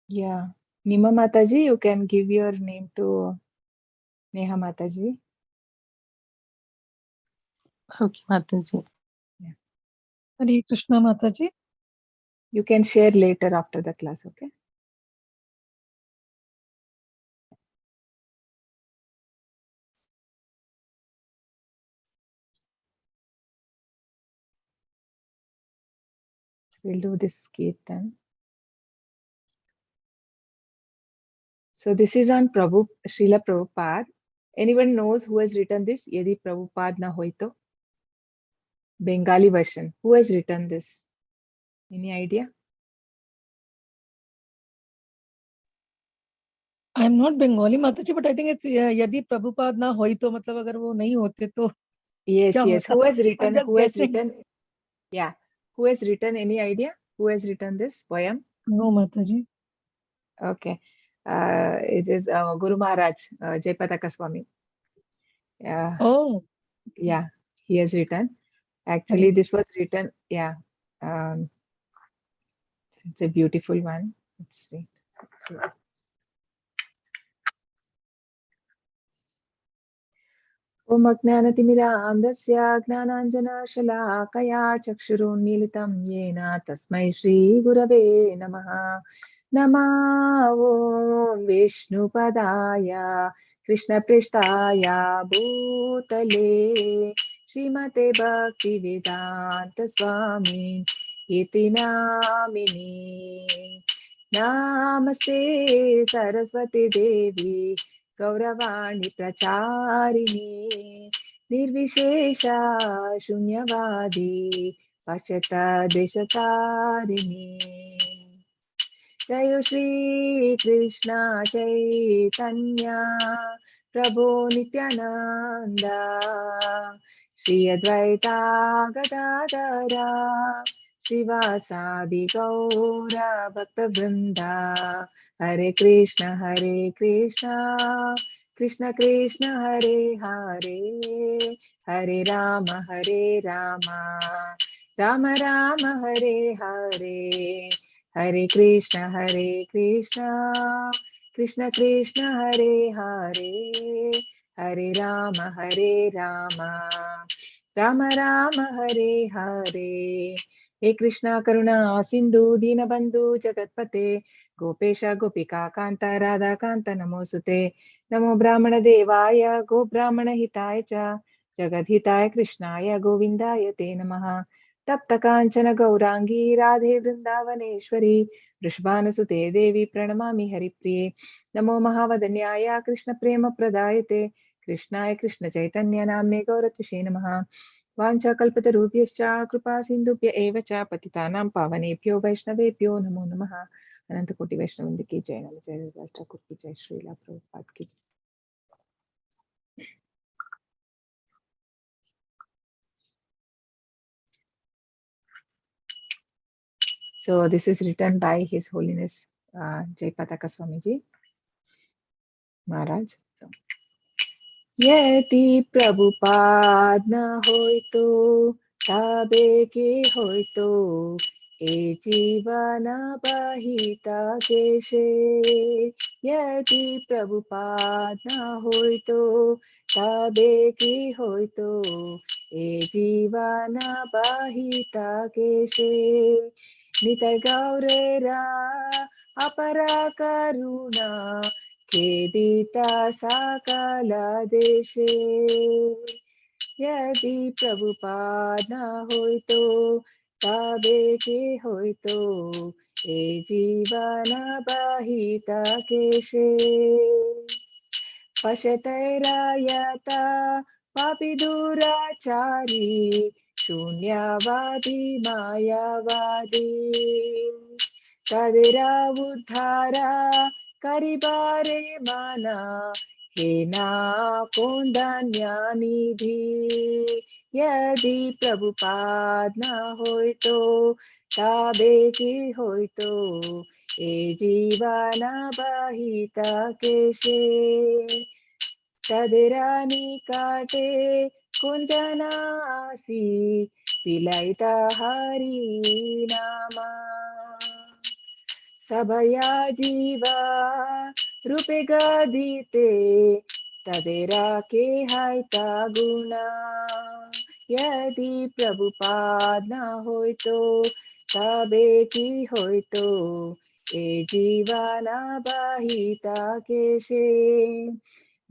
Yeah. Nima Mataji, you can give your name to Neha Mataji. Okay, Mataji. Yeah. Hare Krishna Mataji. You can share later after the class, okay? We'll do this kirtan. So this is on Srila Prabhupada. Anyone knows who has written this? Yadi Prabhupada na hoito. Bengali version. Who has written this? Any idea? I am not Bengali Mataji, but I think it's यदि प्रभुपाद ना होई तो मतलब अगर वो नहीं होते तो Yes, क्या yes. होता? Who has I'm written? just Who has guessing. written? Yeah. Who has written? Any idea? Who has written this poem? No Mataji. Okay. It is Guru Maharaj, Jayapataka Swami. Oh. Yeah, he has written. Actually, Hare this was written. Yeah. Um, it's a beautiful one. Let's see. ॐ अज्ञानतिमिरान्धस्य ज्ञानाञ्जनशलाकया चक्षुरुन्मीलितं येन तस्मै श्रीगुरवे नमः। नमः ॐ विष्णुपदाय कृष्णपृष्ठाय भूतले श्रीमते भक्तिवेदान्त स्वामी इति नामिने। नमस्ते सरस्वती देवी गौरवाणी प्रचारिणी निर्विशेषा शून्यवादी पश्यत देशतारिणी। जय श्री कृष्ण चैतन्य प्रभु नित्यानंद श्री अद्वैता गदाधरा श्रीवासादि गौर भक्तवृंदा। हरे कृष्ण कृष्ण कृष्ण हरे हरे हरे राम राम राम हरे हरे। हरे कृष्ण कृष्ण कृष्ण हरे हरे हरे राम राम राम हरे हरे। हे कृष्णा करुणा सिंधु दीनबंधु जगतपते गोपेश गोपिका कांता राधा कांत नमोस्तुते। नमो ब्राह्मण देवाय गो ब्राह्मण हिताय च जगद्हिताय कृष्णाय गोविंदाय ते नमः। तप्त कांचन गौरांगी राधे वृंदावनेश्वरी वृषभानुसुते देवी प्रणमामि हरिप्रिये। नमो महावदन्याय कृष्ण प्रेम प्रदायते कृष्णाय कृष्ण चैतन्य नाम्ने गौरत्विषे नमः। वाञ्छाकल्पतरुभ्यश्च कृपा सिन्धुभ्य एव च पतितानां पावनेभ्यो वैष्णवेभ्यो नमो नमः। अनंत कोटि वैष्णववृंद की जय। नमः। जय हरिदास ठाकुर की जय। श्रीला प्रभुपाद की जय। So this is written by His Holiness Jayapataka Swamiji Maharaj. So, यदि प्रभुपाद न होय तो तबे के होय तो ए जीवन बहिता केशे। यदि प्रभुपाद न होय तो तबे की होय तो ए जीवन बहिता केशे। नित गौरेरा अपरा करुणा खेदिता सकल देशे। यदि प्रभुपाद न होय तो तबे के होय तो ए जीवन बहिता केशे। पश्यतैरायता पापी दुराचारी शून्यवादी मायावादी तदिरा उद्धारा करिबारे माना हे ना कोंदन्यानिधि। यदि प्रभुपाद न होय तो तबे की होय तो ए जीवन बहिता केशे। तदिरा निकटे कुंजनासी विलयिता हरि नामा। sabhaya jiva rupe gadite tadera ke haita guna yadi Prabhupada na hoy to tabe ki hoy to e jivana bahita keshe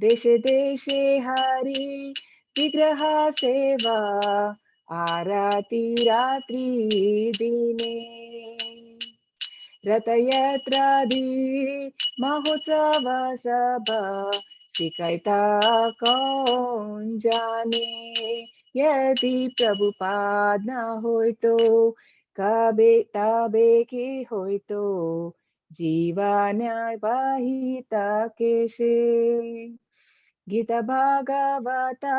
deshe deshe hari vigraha seva आरती रात्रि दिने रथयात्रादि महोत्सव सब शिकायता कौन जाने यदि प्रभुपाद न होय तो कबे तबे की होय तो जीवन बाहिता केशे गीता भागवता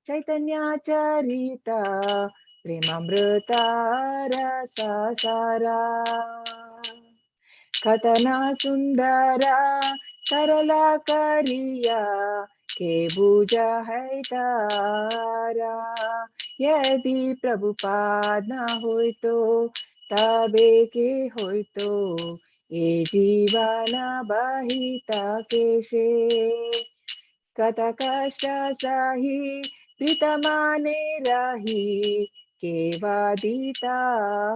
चैतन्य चरिता प्रेमामृता रससारा कथना सुंदरा सरला करिया के बुझा है तारा यदि प्रभुपाद न होय तो तबे के होय तो ये जीवना बाहिता केशे कथा कष्ट सही प्रीतमाने रही केवादिता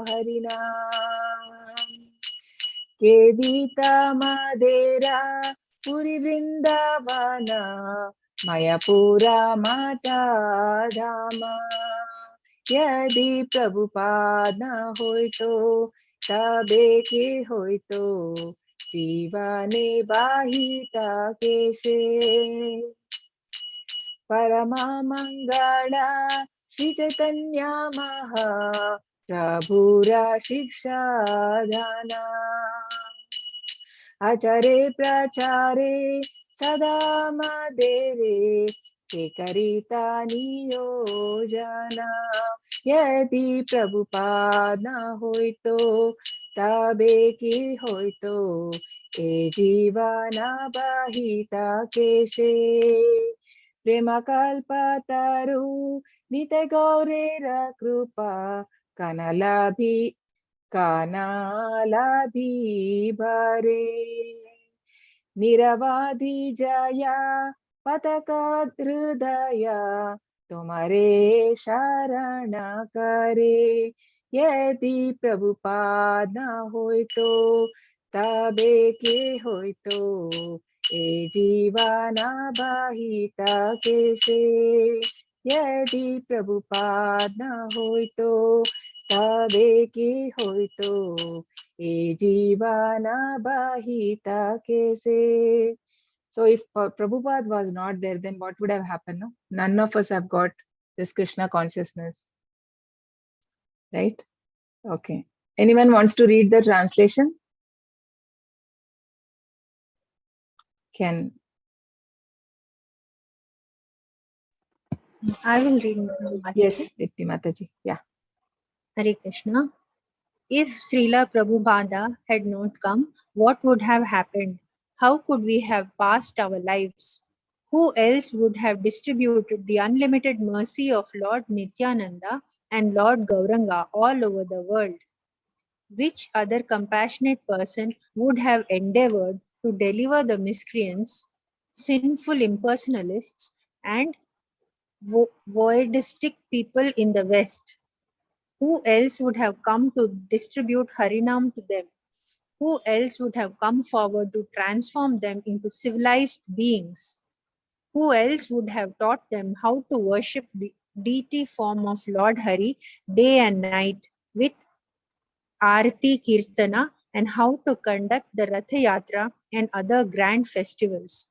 हरिनाम केदिता मदेरा पुरी वृंदावन मायापुरा माता धामा यदि प्रभुपाद न होय तो तबे के होय तो जीवने बाहिता केशे परमा मंगला श्री चैतन्य महा प्रभुरा शिक्षा दाना आचार्य प्रचारे सदा मदेरे के करिता नियोजना यदि प्रभुपाद न होय तो तबे की होय तो ए जीवना बाहिता केशे प्रेम कल्पतरु नित्य गौरेर कृपा कानालाभि भरे निरवाधि जया पतक हृदय तुम्हारे शरण करे यदि प्रभुपाद न होय तो तबे के होय तो ए जीवना बाहिता केशे यदि प्रभुपाद न होय तो तबे की होय तो ए जीवना बाहिता केशे. So if Prabhupada was not there, then what would have happened? No? None of us have got this Krishna consciousness, right? Okay. Anyone wants to read the translation? Can. I will read. Mataji. Yes, Dipti Mataji. Yeah. Hare Krishna. If Srila Prabhupada had not come, what would have happened? How could we have passed our lives? Who else would have distributed the unlimited mercy of Lord Nityananda and Lord Gauranga all over the world? Which other compassionate person would have endeavored to deliver the miscreants, sinful impersonalists, and voidistic people in the West? Who else would have come to distribute Harinam to them? Who else would have come forward to transform them into civilized beings? Who else would have taught them how to worship the deity form of Lord Hari day and night with Arati Kirtana and how to conduct the Ratha Yatra and other grand festivals?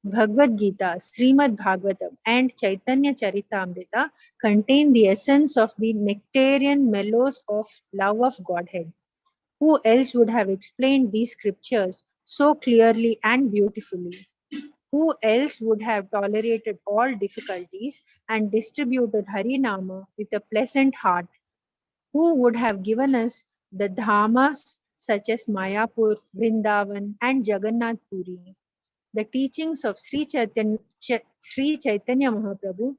Bhagavad Gita, Srimad Bhagavatam, and Chaitanya Charitamrita contain the essence of the nectarian mellows of love of Godhead. Who else would have explained these scriptures so clearly and beautifully? Who else would have tolerated all difficulties and distributed Harinama with a pleasant heart? Who would have given us the dhamas such as Mayapur, Vrindavan, and Jagannath Puri? The teachings of Sri Chaitanya Mahaprabhu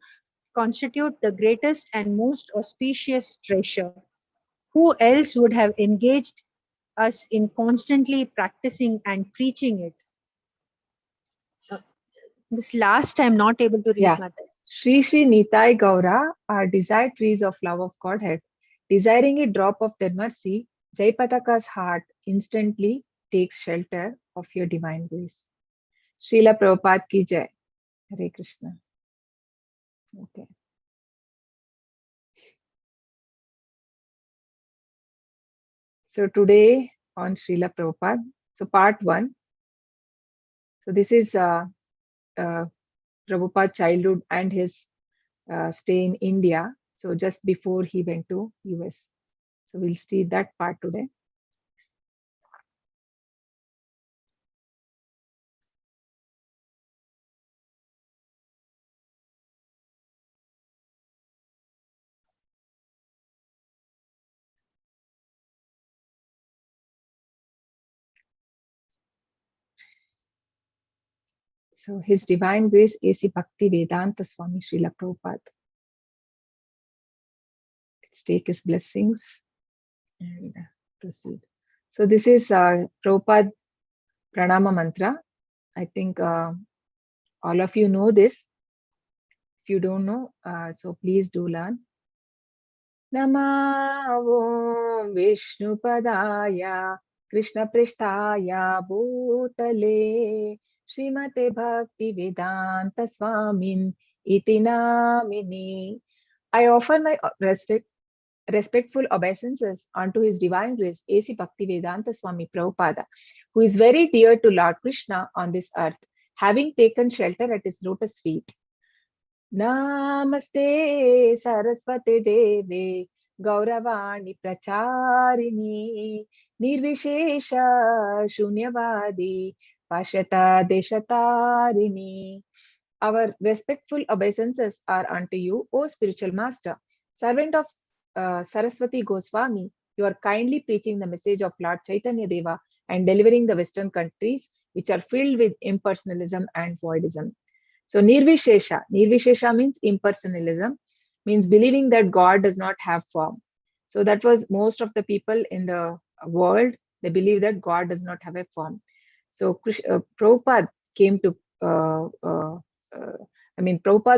constitute the greatest and most auspicious treasure. Who else would have engaged us in constantly practicing and preaching it. This last I'm not able to read, Yeah. Mataji. Shri Shri Nitai Gaura are desired trees of love of Godhead. Desiring a drop of their mercy, Jaipataka's heart instantly takes shelter of your divine grace. Srila Prabhupada ki jai. Hare Krishna. Okay. So today on Srila Prabhupada, so part 1. So this is Prabhupada's childhood and his stay in India. So just before he went to US. So we'll see that part today. So His Divine Grace A.C. Bhakti Vedanta Swami Srila Prabhupada. Let's take his blessings and proceed. So this is Prabhupada Pranama Mantra. I think all of you know this. If you don't know, so please do learn. Namo Vishnupadaya Krishna Prishtaya Bhutale Srimate Bhakti Vedanta Swamin Iti Namini. I offer my respectful obeisances unto His Divine Grace A.C. Bhakti Vedanta Swami Prabhupada, who is very dear to Lord Krishna on this earth, having taken shelter at his lotus feet. Namaste Saraswate Deve Gauravani Pracharini Nirvishesha Shunyavadi Pashata Deshatarini. Our respectful obeisances are unto you, O spiritual master, servant of Saraswati Goswami. You are kindly preaching the message of Lord Chaitanya Deva and delivering the Western countries which are filled with impersonalism and voidism. So Nirvishesha means impersonalism, means believing that God does not have form. So that was most of the people in the world, they believe that God does not have a form. So Prabhupada came to, Prabhupada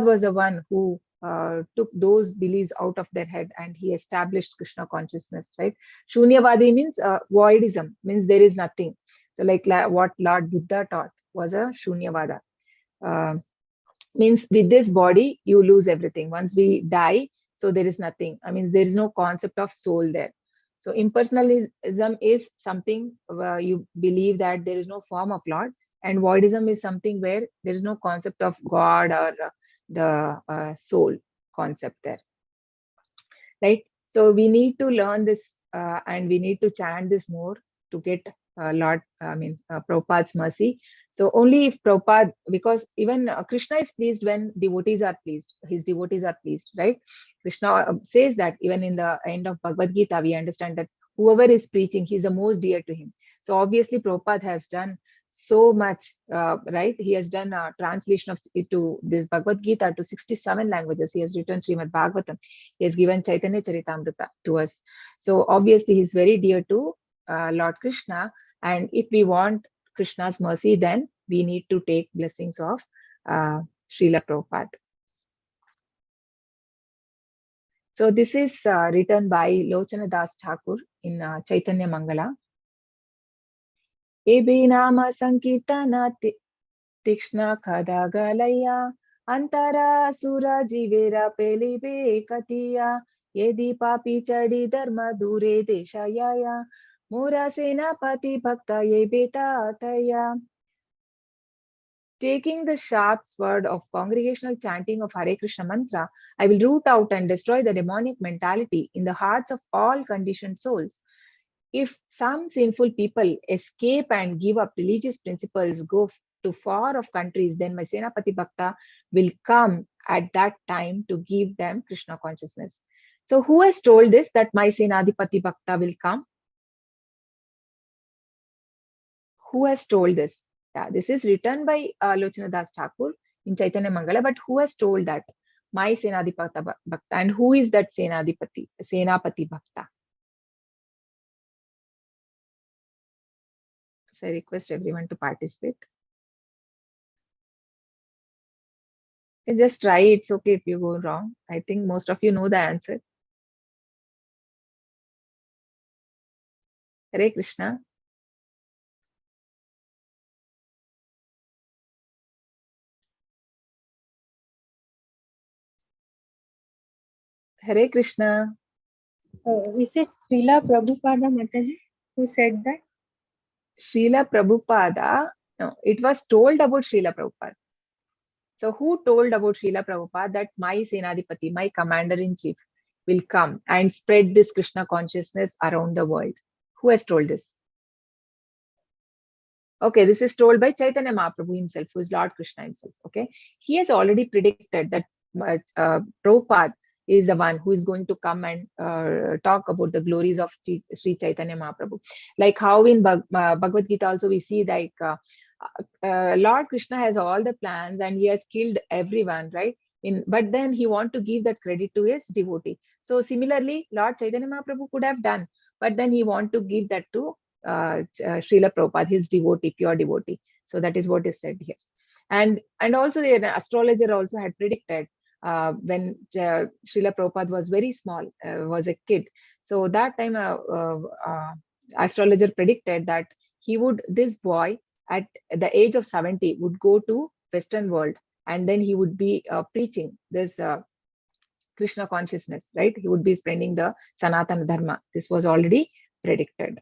was the one who took those beliefs out of their head and he established Krishna consciousness, right? Shunyavadi means voidism, means there is nothing. So like what Lord Buddha taught was a Shunyavada. Means with this body you lose everything. Once we die, so there is nothing. There is no concept of soul there. So impersonalism is something where you believe that there is no form of Lord, and voidism is something where there is no concept of God or the soul concept there, right? So we need to learn this and we need to chant this more to get Prabhupada's mercy. So only if Prabhupada, because even Krishna is pleased when devotees are pleased, his devotees are pleased, right? Krishna says that even in the end of Bhagavad Gita, we understand that whoever is preaching, he's the most dear to him. So obviously Prabhupada has done so much, right? He has done a translation of to this Bhagavad Gita to 67 languages. He has written Srimad Bhagavatam. He has given Chaitanya Charitamrita to us. So obviously he's very dear to Lord Krishna. And if we want Krishna's mercy, then we need to take blessings of Srila Prabhupada. So this is written by Lochana Das Thakur in Chaitanya Mangala. Ebe nama sankirtana tikshna khadagalaya antara sura jivera pelibe katiya yedi papi chadi dharma dure deshayaya mura senapati bhakta ye beta ataya. Taking the sharp sword of congregational chanting of Hare Krishna mantra, I will root out and destroy the demonic mentality in the hearts of all conditioned souls. If some sinful people escape and give up religious principles, go to far off countries, then my Senapati Bhakta will come at that time to give them Krishna consciousness. So who has told this, that my Senadipati Bhakta will come? Who has told this? Yeah, this is written by Lochana Das Thakur in Chaitanya Mangala, but who has told that? My Senadipati Bhakta. And who is that Senapati Bhakta? So I request everyone to participate. And just try, it's okay if you go wrong. I think most of you know the answer. Hare Krishna. Hare Krishna. Is it Srila Prabhupada Mataji who said that? Srila Prabhupada, no, it was told about Srila Prabhupada. So who told about Srila Prabhupada that my Senadipati, my commander-in-chief, will come and spread this Krishna consciousness around the world? Who has told this? Okay, this is told by Chaitanya Mahaprabhu himself, who is Lord Krishna himself. Okay, he has already predicted that Prabhupada is the one who is going to come and talk about the glories of Sri Chaitanya Mahaprabhu. Like how in Bhagavad Gita also we see like Lord Krishna has all the plans and he has killed everyone, right? But then he want to give that credit to his devotee. So similarly, Lord Chaitanya Mahaprabhu could have done, but then he want to give that to Srila Prabhupada, his devotee, pure devotee. So that is what is said here. And also the astrologer also had predicted when Srila Prabhupada was very small, was a kid. So that time astrologer predicted that this boy at the age of 70 would go to Western world, and then he would be preaching this Krishna consciousness, right? He would be spreading the Sanatana Dharma. This was already predicted.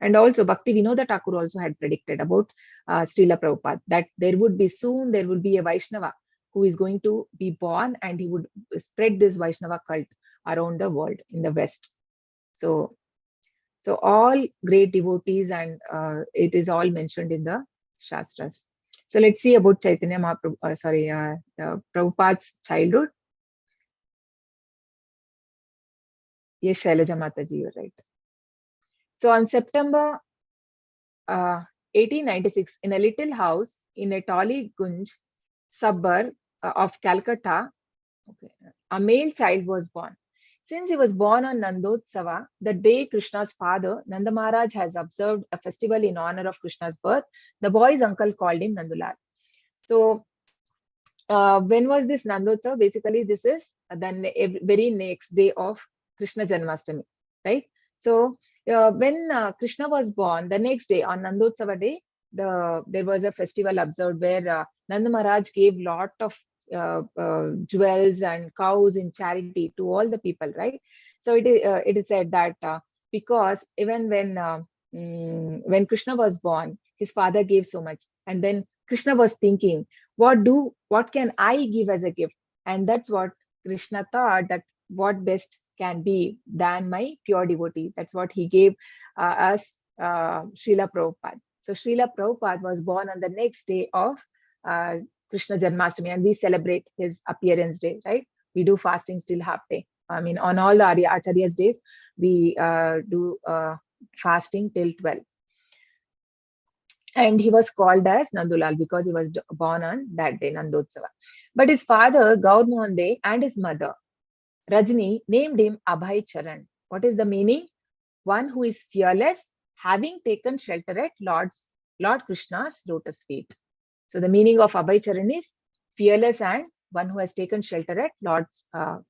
And also Bhakti Vinoda Thakur also had predicted about Srila Prabhupada, that there will be a Vaishnava who is going to be born and he would spread this Vaishnava cult around the world in the West. So all great devotees, and it is all mentioned in the Shastras. So let's see about Chaitanya Mahaprabhu, Prabhupada's childhood. Yes, Shailaja Mataji, you're right. So on September 1896, in a little house in a Toli Gunj suburb of Calcutta, a male child was born. Since he was born on Nandotsava, the day Krishna's father, Nanda Maharaj, has observed a festival in honor of Krishna's birth, the boy's uncle called him Nandulal. So when was this Nandotsava? Basically, this is the very next day of Krishna Janmashtami, right? So when Krishna was born, the next day on Nandotsava day, there was a festival observed where Nanda Maharaj gave lot of jewels and cows in charity to all the people, right? So it is said that because even when Krishna was born, his father gave so much, and then Krishna was thinking, what can I give as a gift? And that's what Krishna thought, that what best can be than my pure devotee. That's what he gave us Srila Prabhupada. So Srila Prabhupada was born on the next day of Krishna Janmashtami, and we celebrate his appearance day, right? We do fasting still half day. I mean, on all the Acharya's days, we do fasting till 12. And he was called as Nandulal because he was born on that day, Nandotsava. But his father, Gaur Mohan De, and his mother, Rajni, named him Abhay Charan. What is the meaning? One who is fearless, having taken shelter at Lord Krishna's lotus feet. So the meaning of Abhay Charan is fearless and one who has taken shelter at Lord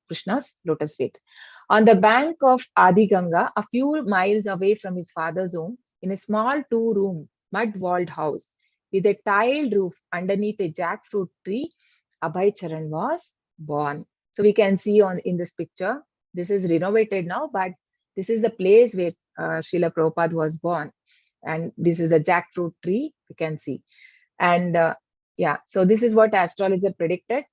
Krishna's lotus feet. On the bank of Adi Ganga, a few miles away from his father's home, in a small 2-room mud-walled house with a tiled roof underneath a jackfruit tree, Abhay Charan was born. So we can see in this picture, this is renovated now, but this is the place where Srila Prabhupada was born. And this is a jackfruit tree, you can see. And so this is what astrologer predicted.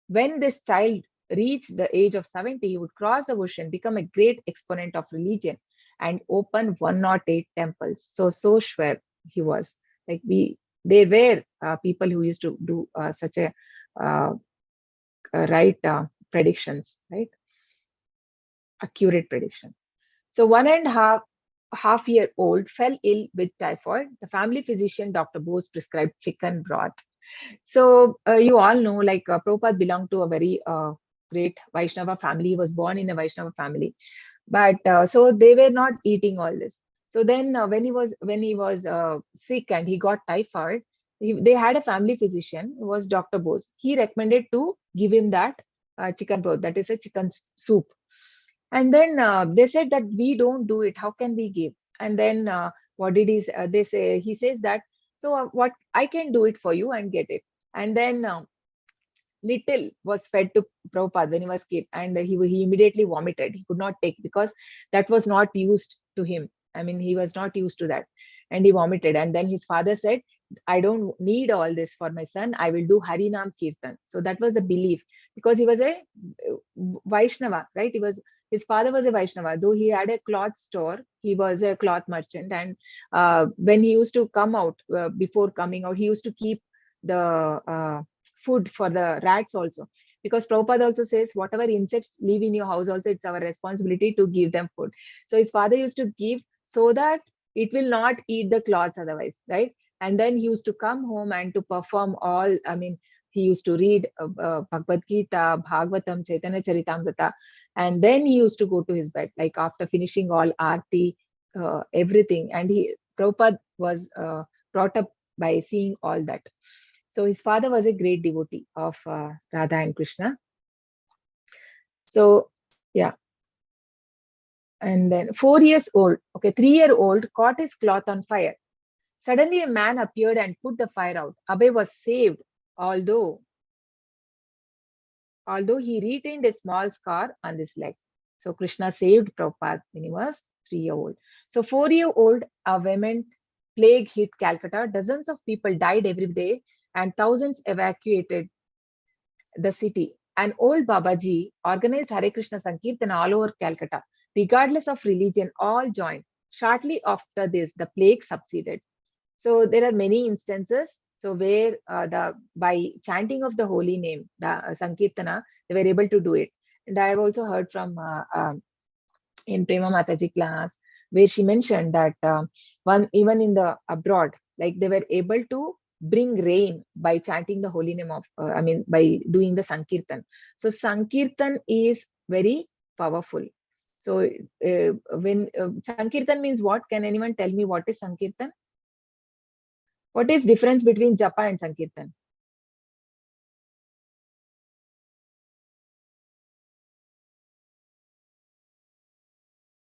When this child reached the age of 70, he would cross the ocean, become a great exponent of religion, and open 108 temples. So sure he was. Like there were people who used to do such a right predictions, right? Accurate prediction. So 1.5-year-old fell ill with typhoid. The family physician, Dr. Bose, prescribed chicken broth. So you all know, like Prabhupada belonged to a very great Vaishnava family. He was born in a Vaishnava family. But so they were not eating all this. So then when he was sick and he got typhoid, they had a family physician who was Dr. Bose. He recommended to give him that chicken broth, that is a chicken soup. And then they said that we don't do it. How can we give? And then what did he? They say he says that. So what I can do it for you and get it. And then little was fed to Prabhupada when he was kid, and he immediately vomited. He could not take because that was not used to him. I mean, he was not used to that, and he vomited. And then his father said, "I don't need all this for my son. I will do Harinam Kirtan." So that was the belief, because he was a Vaishnava, right? His father was a Vaishnava, though he had a cloth store. He was a cloth merchant, and when he used to come out, before coming out, he used to keep the food for the rats also, because Prabhupada also says whatever insects live in your house also, it's our responsibility to give them food. So his father used to give so that it will not eat the cloths otherwise, right? And then he used to come home and to perform all, I mean, he used to read Bhagavad Gita, Bhagavatam, Chaitanya Charitamrita, and then he used to go to his bed, like after finishing all Aarti, everything. And Prabhupada was brought up by seeing all that. So his father was a great devotee of Radha and Krishna. So yeah. And then 4 years old, okay, 3-year-old caught his cloth on fire. Suddenly a man appeared and put the fire out. Abhay was saved, although he retained a small scar on his leg. So Krishna saved Prabhupada when he was 3-year-old. So 4-year-old, a vehement plague hit Calcutta. Dozens of people died every day and thousands evacuated the city. An old Babaji organized Hare Krishna Sankirtan all over Calcutta. Regardless of religion, all joined. Shortly after this, the plague subsided. So there are many instances. So where by chanting of the holy name, the Sankirtana, they were able to do it. And I have also heard from in Prema Mataji class, where she mentioned that even in the abroad, like they were able to bring rain by chanting the holy name of, by doing the Sankirtan. So Sankirtan is very powerful. So when Sankirtan means what? Can anyone tell me what is Sankirtan? What is difference between Japa and Sankirtan?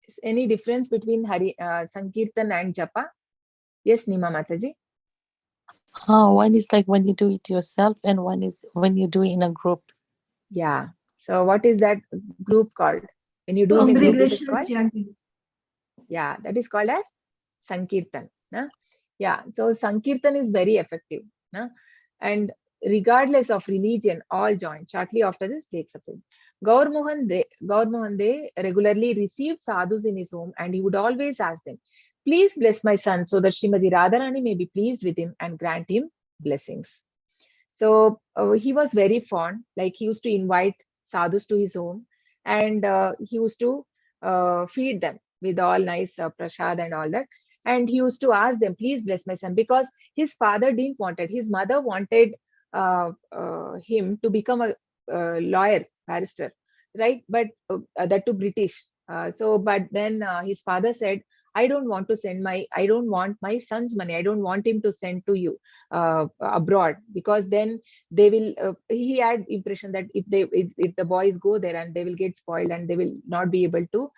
Is any difference between Sankirtan and Japa? Yes, Nima Mataji. One is like when you do it yourself, and one is when you do it in a group. Yeah. So what is that group called? When you do in a group, it is called? Yeah, that is called as Sankirtan. Yeah. So Sankirtan is very effective. And regardless of religion, all joined. Shortly after this, plague subsided. Gaur Mohan De regularly received sadhus in his home, and he would always ask them, "Please bless my son so that Srimati Radharani may be pleased with him and grant him blessings." So he was very fond, like he used to invite sadhus to his home, and he used to feed them with all nice prasad and all that. And he used to ask them, "Please bless my son," because his father didn't want it. His mother wanted him to become a lawyer, barrister, right? But that to British. But then his father said, I don't want my son's money. I don't want him to send to you abroad, because then they will, he had impression that if the boys go there and they will get spoiled and they will not be able to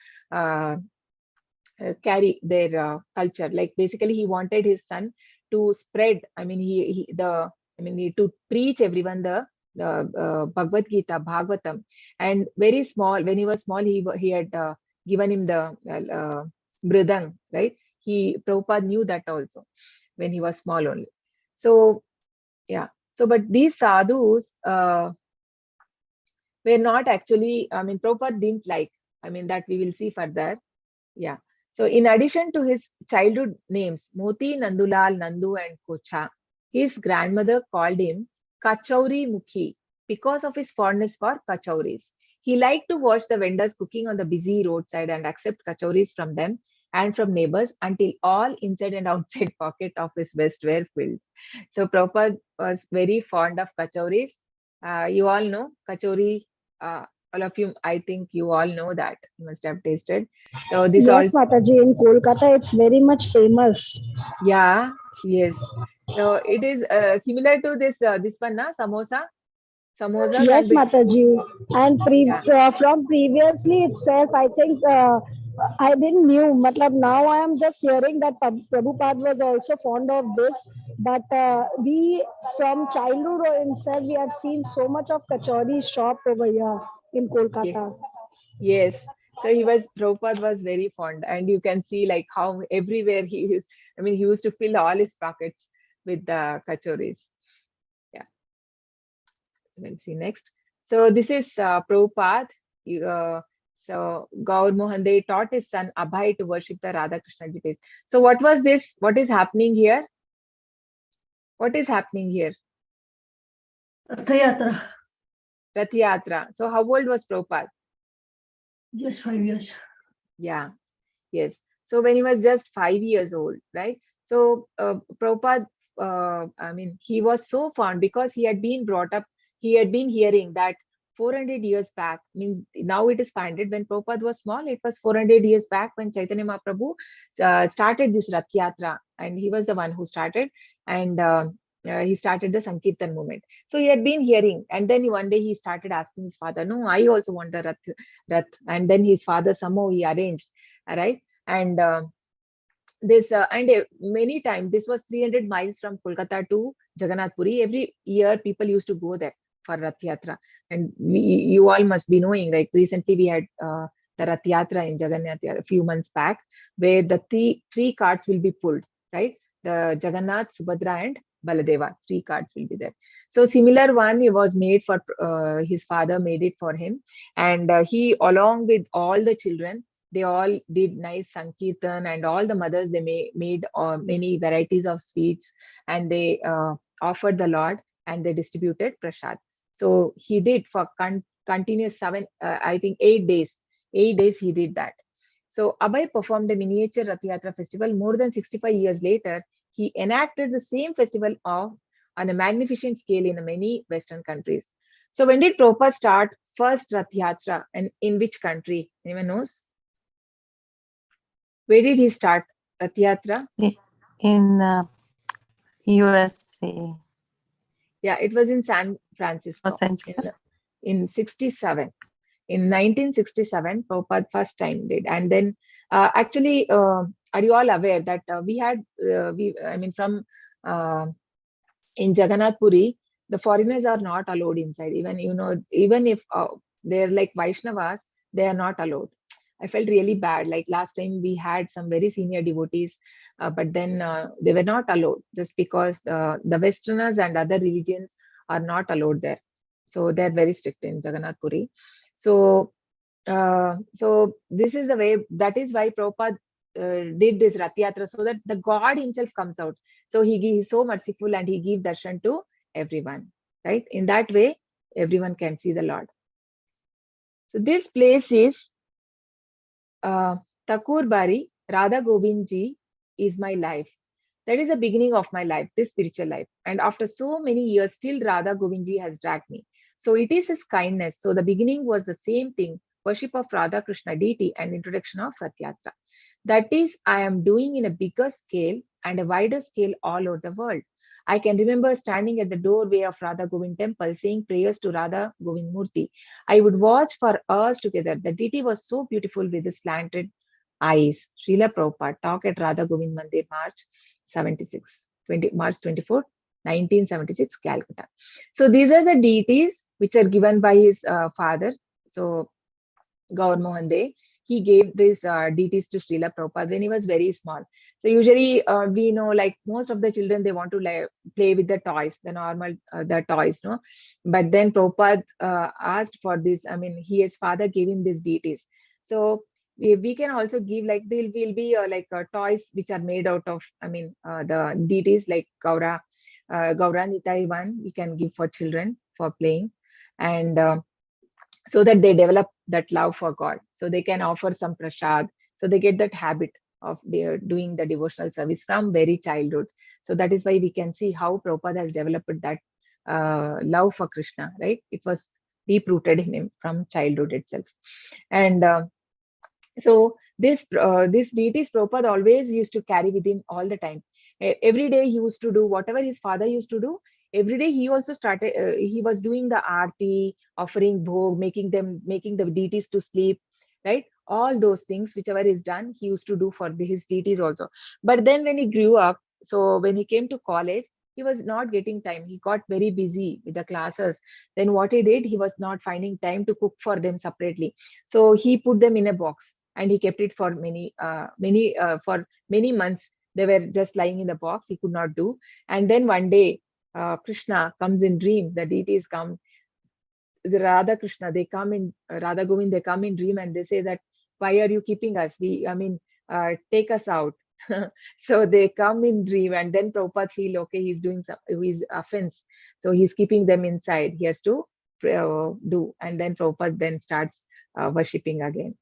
carry their culture. Like basically he wanted his son to spread, to preach everyone the Bhagavad Gita, Bhagavatam. And very small, when he was small, he had given him the Mridang, right? Prabhupada knew that also when he was small only. So yeah. So but these sadhus were not actually, Prabhupada didn't like, that we will see further. Yeah. So in addition to his childhood names, Moti, Nandulal, Nandu and Kocha, his grandmother called him Kachauri Mukhi because of his fondness for kachauris. He liked to watch the vendors cooking on the busy roadside and accept kachauris from them and from neighbors until all inside and outside pocket of his vest were filled. So Prabhupada was very fond of kachauris. You all know kachauri All of you, I think you all know that. You must have tasted. So this Yes, also, Mataji, in Kolkata, it's very much famous. yeah, yes. So it is similar to this one, na, samosa. Samosa can Yes, be, Mataji. And yeah, from previously itself, I think I didn't knew. Matlab, now I am just hearing that Prabhupada was also fond of this. But we, from childhood or itself, we have seen so much of kachori shop over here in yeah, Kolkata. yes. So Prabhupada was very fond, and you can see like how everywhere he used, I mean, he used to fill all his pockets with the kachoris. Yeah. So we'll see next. So this is Prabhupada. So Gaur Mohan, they taught his son Abhay to worship the Radha Krishna deities. So what was this? What is happening here? What is happening here? Rath Yatra, Rath Yatra. So how old was Prabhupada? just 5 years. Yeah, yes. So when he was just 5 years old, right? So Prabhupada, I mean, he was so fond because he had been brought up, he had been hearing that 400 years back, means now it is 500. When Prabhupada was small, it was 400 years back when Chaitanya Mahaprabhu started this Rath Yatra, and he was the one who started, and he started the Sankirtan movement. So he had been hearing, and then one day he started asking his father, no, I also want the Rath. And then his father somehow he arranged, right? And this and many times this was 300 miles from Kolkata to Jagannath Puri. Every year people used to go there for Rath Yatra, and you all must be knowing, like recently we had the Rath Yatra in Jagannath a few months back, where the three carts will be pulled, right? The Jagannath, Subhadra, and Baladeva, three carts will be there. So similar one, it was made for his father made it for him, and he, along with all the children, they all did nice sankirtan, and all the mothers, they made many varieties of sweets, and they offered the Lord, and they distributed prasad. So he did for continuous I think 8 days. 8 days he did that. So Abhay performed a miniature Rath Yatra festival more than 65 years later. He enacted the same festival on a magnificent scale in many Western countries. So when did Prabhupada start first Rath Yatra, and in which country? Anyone knows? Where did he start Rath Yatra? In USA, Yeah, it was in San Francisco Los Angeles. in 67. In 1967, Prabhupada first time did. And then actually, are you all aware that I mean, from uh, in Jagannath Puri, the foreigners are not allowed inside. Even, even if they're like Vaishnavas, they are not allowed. I felt really bad. Like last time we had some very senior devotees, but then they were not allowed just because the Westerners and other religions are not allowed there. So they're very strict in Jagannath Puri. So so this is the way, that is why Prabhupada did this Rath Yatra, so that the God himself comes out. So he's so merciful, and he gives darshan to everyone, right? In that way, everyone can see the Lord. So this place is Thakur Bari, Radha Govind Ji is my life. That is the beginning of my life, this spiritual life. And after so many years, still Radha Govind Ji has dragged me. So it is his kindness. So the beginning was the same thing, worship of Radha Krishna deity and introduction of Rath Yatra. That is, I am doing in a bigger scale and a wider scale all over the world. I can remember standing at the doorway of Radha Govind temple saying prayers to Radha Govind Murti. I would watch for hours together. The deity was so beautiful with the slanted eyes. Srila Prabhupada talk at Radha Govind Mandir, March 24, 1976, Calcutta. So these are the deities which are given by his father. So Gaur Mohan De, he gave these deities to Srila Prabhupada when he was very small. So usually we know, like most of the children, they want to play with the toys, the normal the toys, no. But then Prabhupada asked for this. I mean, his father gave him these deities. So we can also give, like, there will be toys which are made out of, I mean, the deities like Gaura Nitai one we can give for children for playing, and so that they develop that love for God. So they can offer some prasad. So they get that habit of doing the devotional service from very childhood. So that is why we can see how Prabhupada has developed that love for Krishna, right? It was deep-rooted in him from childhood itself. And so this deities Prabhupada always used to carry with him all the time. Every day he used to do whatever his father used to do. Every day he also started. He was doing the aarti, offering bhog, making the deities to sleep, right? All those things, whichever is done, he used to do for his deities also. But then when he grew up, so when he came to college, he was not getting time. He got very busy with the classes. Then what he did, he was not finding time to cook for them separately. So he put them in a box and he kept it for many months. They were just lying in the box. He could not do. And then one day, Krishna comes in dreams. The deities come. The Radha Krishna, they come in, Radha Govind, they come in dream and they say that, why are you keeping us? Take us out. So they come in dream, and then Prabhupada feel, okay, he's doing he's offense. So he's keeping them inside. He has to do. And then Prabhupada then starts worshipping again.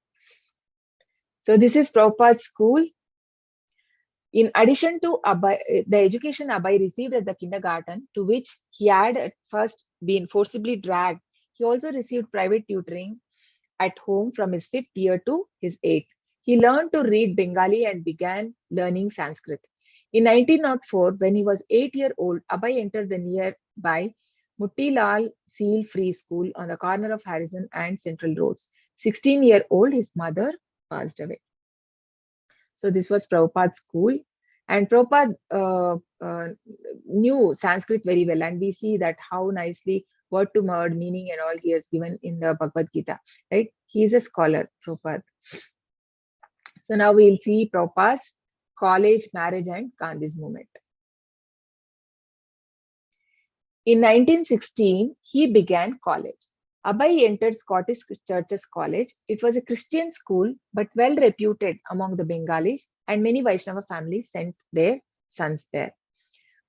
So this is Prabhupada's school. In addition to the education Abhay received at the kindergarten, to which he had at first been forcibly dragged, he also received private tutoring at home from his 5th year to his 8th. He learned to read Bengali and began learning Sanskrit. In 1904, when he was 8 years old, Abhay entered the nearby Muttilal Seal Free School on the corner of Harrison and Central Roads. 16-year-old, his mother passed away. So this was Prabhupada's school, and Prabhupada knew Sanskrit very well, and we see that how nicely word to word meaning and all he has given in the Bhagavad Gita, right? He is a scholar, Prabhupada. So now we'll see Prabhupada's college, marriage and Gandhi's movement. In 1916, he began college. Abhay entered Scottish Churches College. It was a Christian school, but well reputed among the Bengalis, and many Vaishnava families sent their sons there.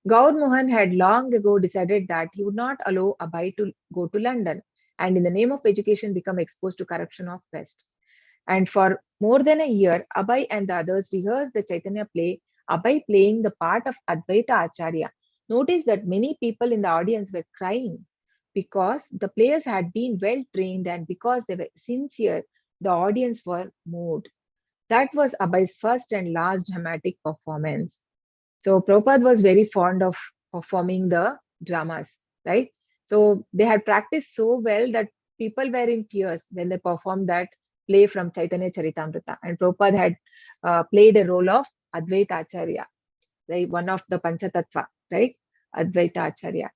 Gaur Mohan had long ago decided that he would not allow Abhay to go to London and in the name of education become exposed to corruption of West. And for more than a year, Abhay and the others rehearsed the Chaitanya play, Abhay playing the part of Advaita Acharya. Notice that many people in the audience were crying because the players had been well trained, and because they were sincere, the audience were moved. That was Abhay's first and last dramatic performance. So Prabhupada was very fond of performing the dramas, right? So they had practiced so well that people were in tears when they performed that play from Chaitanya Charitamrita. And Prabhupada had played a role of Advaita Acharya, like one of the Panchatattva, right? Advaita Acharya.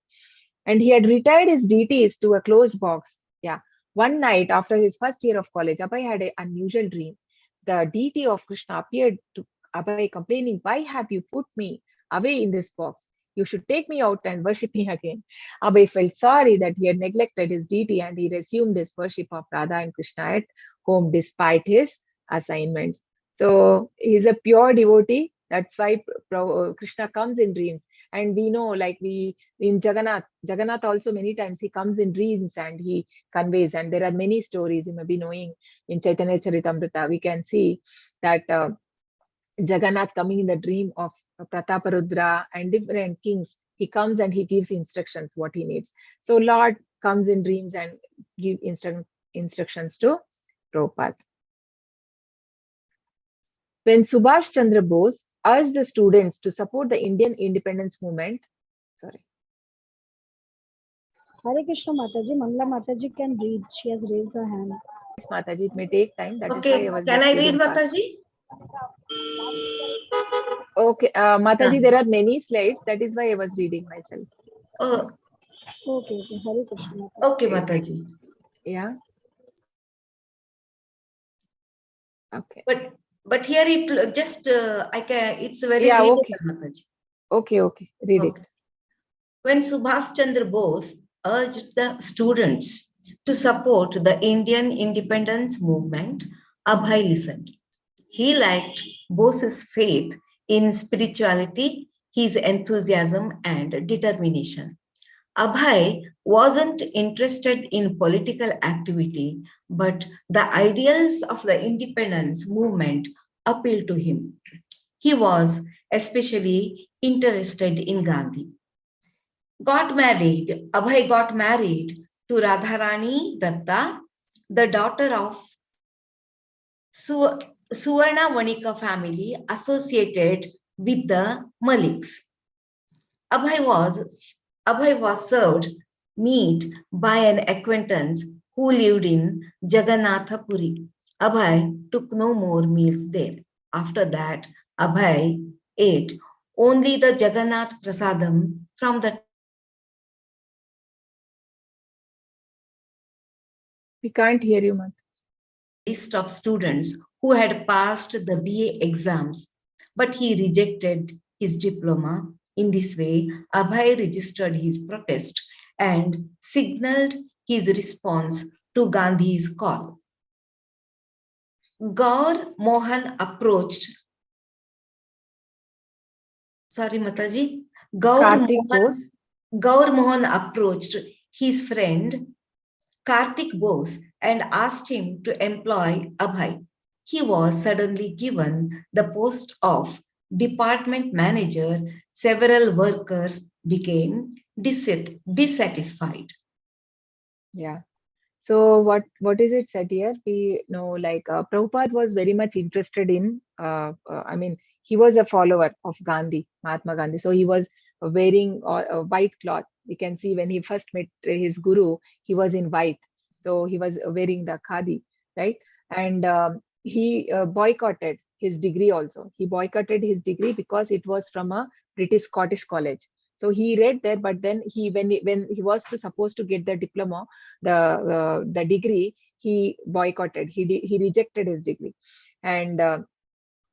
And he had retired his deities to a closed box. Yeah. One night after his first year of college, Abhay had an unusual dream. The deity of Krishna appeared to Abhay complaining, why have you put me away in this box? You should take me out and worship me again. Abhay felt sorry that he had neglected his deity, and he resumed his worship of Radha and Krishna at home despite his assignments. So he's a pure devotee. That's why Krishna comes in dreams. And we know, like in Jagannath also many times he comes in dreams and he conveys. And there are many stories you may be knowing in Chaitanya Charitamrita. We can see that Jagannath coming in the dream of Prataparudra and different kings. He comes and he gives instructions what he needs. So Lord comes in dreams and give instructions to Prabhupada. When Subhash Chandra Bose urged the students to support the Indian independence movement, Hare Krishna Mataji, Mangala Mataji can read. She has raised her hand. Yes, Mataji, it may take time. That Okay, is why I was can I just read, reading fast. Mataji? Okay, Mataji, there are many slides. That is why I was reading myself. Oh, Okay, Hare Krishna Mataji. okay, Mataji. Yeah. Okay. But here it just it's very Yeah, readable, okay. Mataji. Okay. Read Okay. it. When Subhash Chandra Bose urged the students to support the Indian independence movement, Abhay listened. He liked Bose's faith in spirituality, his enthusiasm and determination. Abhay wasn't interested in political activity, but the ideals of the independence movement appealed to him. He was especially interested in Gandhi. Abhay got married to to Radharani Datta, the daughter of Suvarna Vanika family associated with the Maliks. Abhay was served meat by an acquaintance who lived in Jagannathapuri. Abhay took no more meals there. After that, Abhay ate only the Jagannath Prasadam from the We can't hear you, Mat. list of students who had passed the BA exams, but he rejected his diploma. In this way, Abhay registered his protest and signaled his response to Gandhi's call. Gaur Mohan approached, sorry Mataji, Karthik Bose. Gaur Mohan approached his friend Karthik Bose and asked him to employ Abhay. He was suddenly given the post of department manager. Several workers became dissatisfied. Yeah. So what is it said here? We know like Prabhupada was very much interested in, I mean, he was a follower of Gandhi, Mahatma Gandhi. So he was wearing a white cloth. We can see when he first met his guru, he was in white. So he was wearing the khadi, right? And he boycotted his degree also. He boycotted his degree because it was from a British Scottish college. So he read there, but then when he was supposed to get the diploma, the degree, he boycotted. He rejected his degree, and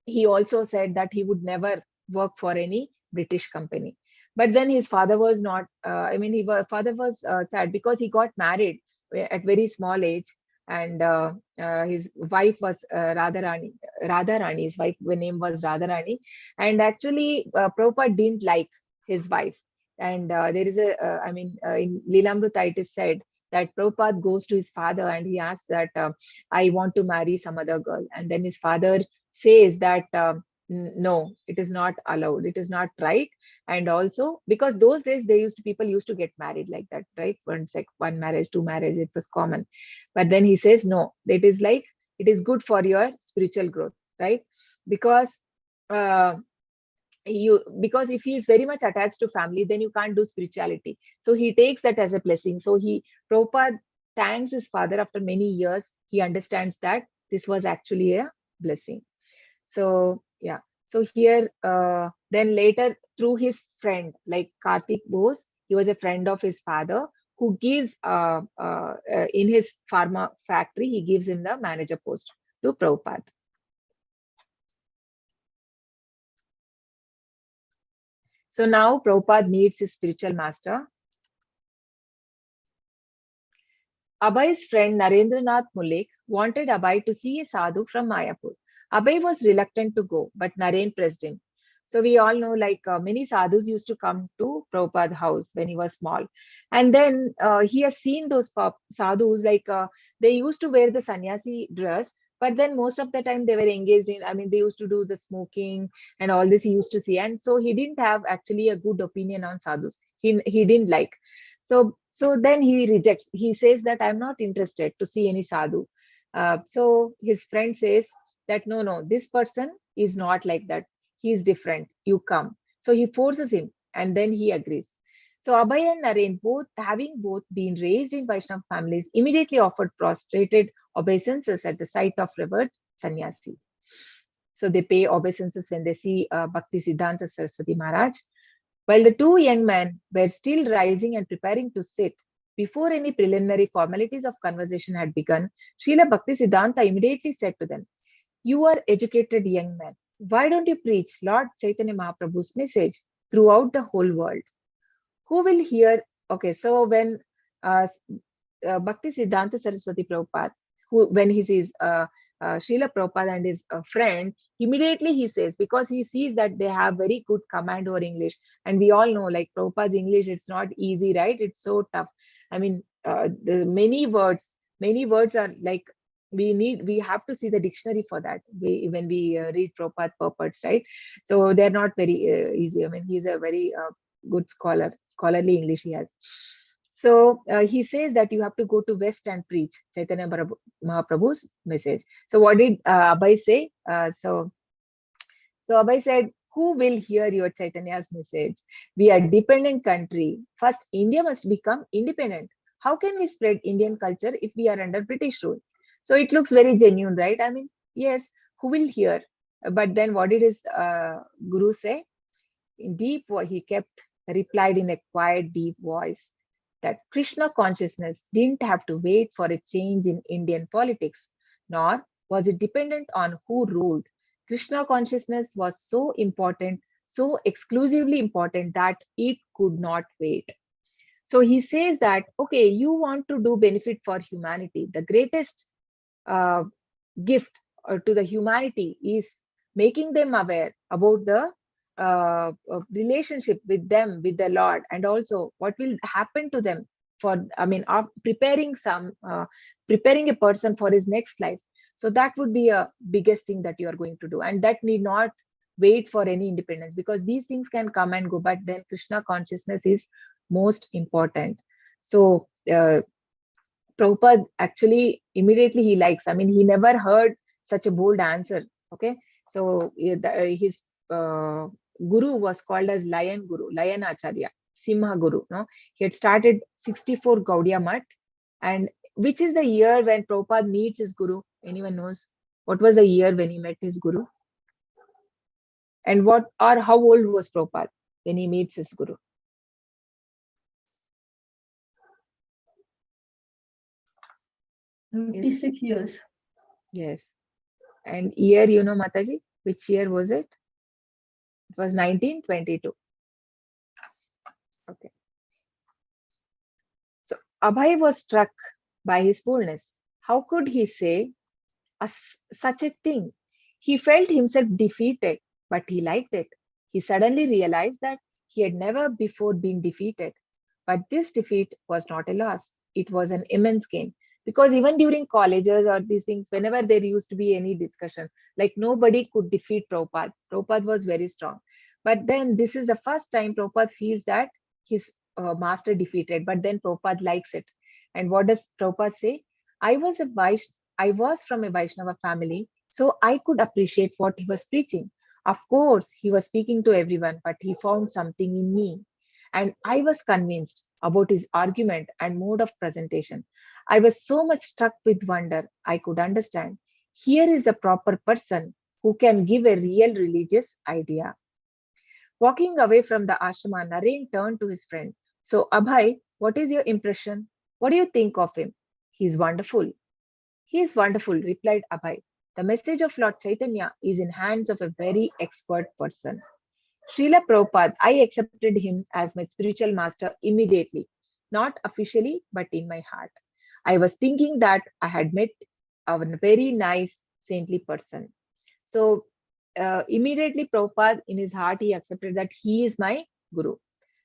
he also said that he would never work for any British company. But then his father was not. Father was sad because he got married at very small age, and his wife was Radharani. Radharani, his wife, her name was Radharani, and actually Prabhupada didn't like his wife. And there is in Lilamrita it is said that Prabhupada goes to his father and he asks that I want to marry some other girl, and then his father says that no, it is not allowed, it is not right. And also because those days people used to get married like that, right? One marriage, two marriage, it was common. But then he says no, it is good for your spiritual growth, right? Because uh, because if he is very much attached to family, then you can't do spirituality. So he takes that as a blessing. So Prabhupada thanks his father after many years. He understands that this was actually a blessing. So yeah. So here, then later through his friend like Karthik Bose, he was a friend of his father who gives in his pharma factory, he gives him the manager post to Prabhupada. So now Prabhupada meets his spiritual master. Abhay's friend Narendranath Mullik wanted Abhay to see a sadhu from Mayapur. Abhay was reluctant to go, but Naren pressed him. So we all know like many sadhus used to come to Prabhupada's house when he was small. And then he has seen those sadhus like they used to wear the sannyasi dress, but then most of the time they were engaged in, they used to do the smoking and all this he used to see. And so he didn't have actually a good opinion on sadhus. He didn't like. So then he rejects. He says that I'm not interested to see any sadhu. So his friend says that no, this person is not like that. He is different. You come. So he forces him, and then he agrees. So Abhay and Naren, having both been raised in Vaishnava families, immediately offered prostrated obeisances at the sight of revered sannyasi. So they pay obeisances when they see Bhakti Siddhanta Saraswati Maharaj. While the two young men were still rising and preparing to sit, before any preliminary formalities of conversation had begun, Srila Bhakti Siddhanta immediately said to them, "You are educated young men. Why don't you preach Lord Chaitanya Mahaprabhu's message throughout the whole world? Who will hear?" Okay, so when Bhakti Siddhanta Saraswati Prabhupada, when he sees Srila Prabhupada and his friend, immediately he says, because he sees that they have very good command over English. And we all know like Prabhupada's English, it's not easy, right? It's so tough. The many words are like, we have to see the dictionary for that when we read Prabhupada purports, right? So they're not very easy. He's a very good scholarly English he has. So he says that you have to go to West and preach Chaitanya Mahaprabhu's message. So what did Abhay say? So Abhay said, who will hear your Chaitanya's message? We are dependent country. First, India must become independent. How can we spread Indian culture if we are under British rule? So it looks very genuine, right? I mean, yes, who will hear? But then what did his guru say? In deep, he kept replied in a quiet, deep voice that Krishna consciousness didn't have to wait for a change in Indian politics, nor was it dependent on who ruled. Krishna consciousness was so important, so exclusively important that it could not wait. So he says that, okay, you want to do benefit for humanity. The greatest uh, gift to the humanity is making them aware about the relationship with them, with the Lord, and also what will happen to them for, I mean, of preparing preparing a person for his next life. So that would be a biggest thing that you are going to do, and that need not wait for any independence, because these things can come and go, but then Krishna consciousness is most important. So Prabhupada actually immediately he likes. I mean, he never heard such a bold answer. Okay, so his guru was called as Lion Guru, Lion Acharya, Simha Guru. No, he had started 64 Gaudiya Math, and which is the year when Prabhupada meets his guru? Anyone knows? What was the year when he met his guru? And what or how old was Prabhupada when he meets his guru? Yes. 56 years. Yes. And year, you know, Mataji, which year was it? It was 1922. Okay. So Abhay was struck by his boldness. How could he say such a thing? He felt himself defeated, but he liked it. He suddenly realized that he had never before been defeated. But this defeat was not a loss. It was an immense gain. Because even during colleges or these things, whenever there used to be any discussion, like nobody could defeat Prabhupada. Prabhupada was very strong. But then this is the first time Prabhupada feels that his master defeated, but then Prabhupada likes it. And what does Prabhupada say? I was from a Vaishnava family, so I could appreciate what he was preaching. Of course, he was speaking to everyone, but he found something in me. And I was convinced about his argument and mode of presentation. I was so much struck with wonder, I could understand. Here is a proper person who can give a real religious idea. Walking away from the ashrama, Naren turned to his friend. So, Abhay, what is your impression? What do you think of him? He is wonderful. He is wonderful, replied Abhay. The message of Lord Chaitanya is in hands of a very expert person. Srila Prabhupada, I accepted him as my spiritual master immediately, not officially, but in my heart. I was thinking that I had met a very nice, saintly person. So immediately Prabhupada, in his heart, he accepted that he is my guru.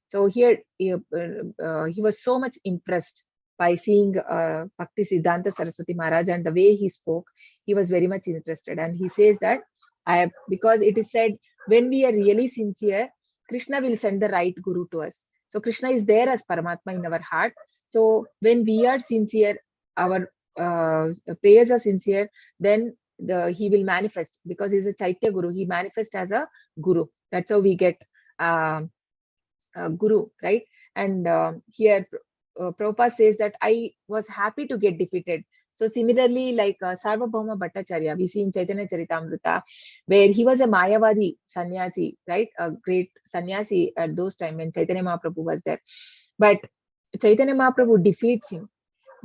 So here he was so much impressed by seeing Bhakti Siddhanta Saraswati Maharaj and the way he spoke. He was very much interested, and he says that because it is said, when we are really sincere, Krishna will send the right guru to us. So Krishna is there as Paramatma in our heart. So when we are sincere, our prayers are sincere, then he will manifest, because he's a Chaitya Guru. He manifests as a guru. That's how we get guru, right? And here Prabhupada says that I was happy to get defeated. So similarly, like Sarvabhauma Bhattacharya, we see in Chaitanya Charitamrita, where he was a Mayavadi sannyasi, right? A great sannyasi at those times when Chaitanya Mahaprabhu was there. But Chaitanya Mahaprabhu defeats him.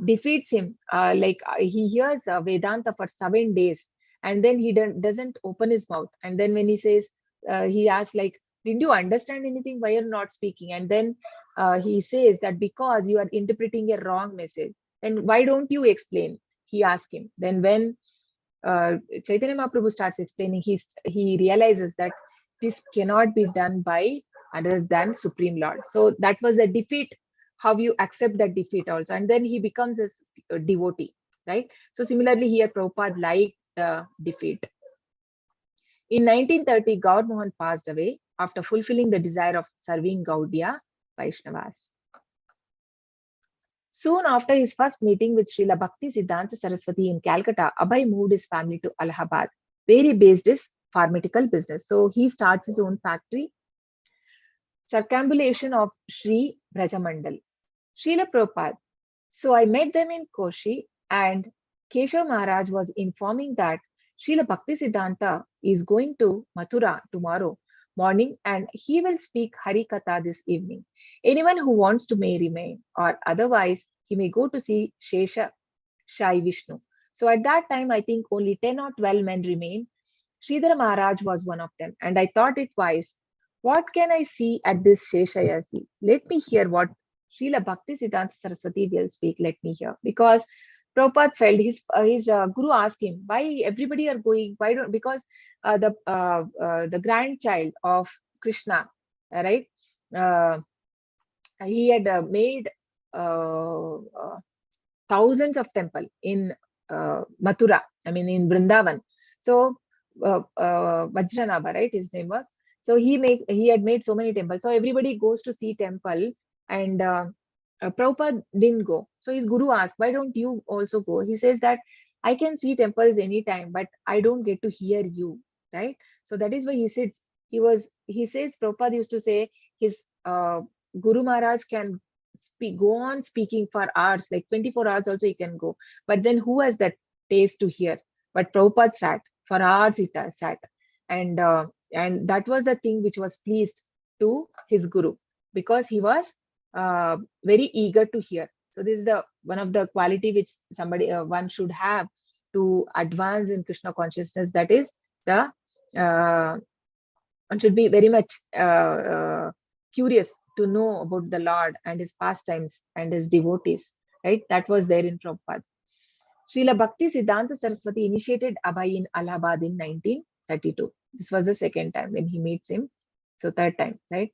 He hears Vedanta for 7 days, and then he doesn't open his mouth. And then when he says, he asks, like, didn't you understand anything? Why you're not speaking? And then he says that because you are interpreting a wrong message, then why don't you explain? He asks him. Then when Chaitanya Mahaprabhu starts explaining, he realizes that this cannot be done by other than Supreme Lord. So that was a defeat. How you accept that defeat also, and then he becomes a devotee, right? So similarly here, Prabhupada liked the defeat. In 1930, Gaur Mohan passed away after fulfilling the desire of serving Gaudiya Vaishnavas. Soon after his first meeting with Srila Bhakti Siddhanta Saraswati in Calcutta, Abhay moved his family to Allahabad, where he based his pharmaceutical business. So he starts his own factory. Circumambulation of Sri Brajamandal. Srila Prabhupada. So I met them in Koshi, and Keshav Maharaj was informing that Srila Bhakti Siddhanta is going to Mathura tomorrow morning and he will speak Hari Katha this evening. Anyone who wants to may remain, or otherwise he may go to see Shesha Shai Vishnu. So at that time, I think only 10 or 12 men remained. Sridhara Maharaj was one of them, and I thought it wise. What can I see at this Sheshayasi? Let me hear what Srila Bhakti Siddhanta Saraswati will speak. Let me hear. Because Prabhupada felt his guru asked him, why everybody are going, why don't, because the grandchild of Krishna, right? He had made thousands of temple in Mathura, I mean in Vrindavan. So Vajranabha, right? His name was. So he had made so many temples. So everybody goes to see temple, and Prabhupada didn't go. So his guru asked, why don't you also go? He says that I can see temples anytime, but I don't get to hear you, right? So that is why he sits. He says Prabhupada used to say his Guru Maharaj can go on speaking for hours, like 24 hours also he can go. But then who has that taste to hear? But Prabhupada sat for hours, he sat, and that was the thing which was pleased to his guru, because he was very eager to hear. So this is the one of the quality which one should have to advance in Krishna consciousness. That is the one should be very much curious to know about the Lord and his pastimes and his devotees, right? That was there in Prabhupada. Srila Bhakti Siddhanta Saraswati initiated Abhay in Allahabad in 1932. This was the second time when he meets him. So third time, right?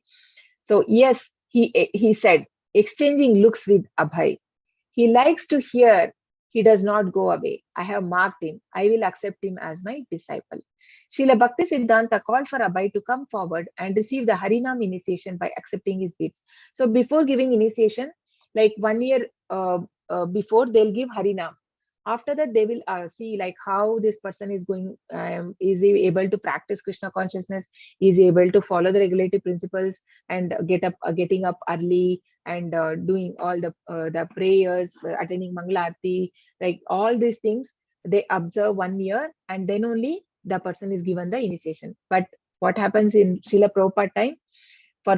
So yes, he said, exchanging looks with Abhay. He likes to hear. He does not go away. I have marked him. I will accept him as my disciple. Srila Bhakti Siddhanta called for Abhay to come forward and receive the Harinam initiation by accepting his beads. So before giving initiation, like 1 year before, they'll give Harinam. After that, they will see like how this person is going, is he able to practice Krishna consciousness, is he able to follow the regulative principles and getting up early and doing all the prayers, attending Mangalarti, like all these things. They observe 1 year, and then only the person is given the initiation. But what happens in Srila Prabhupada time?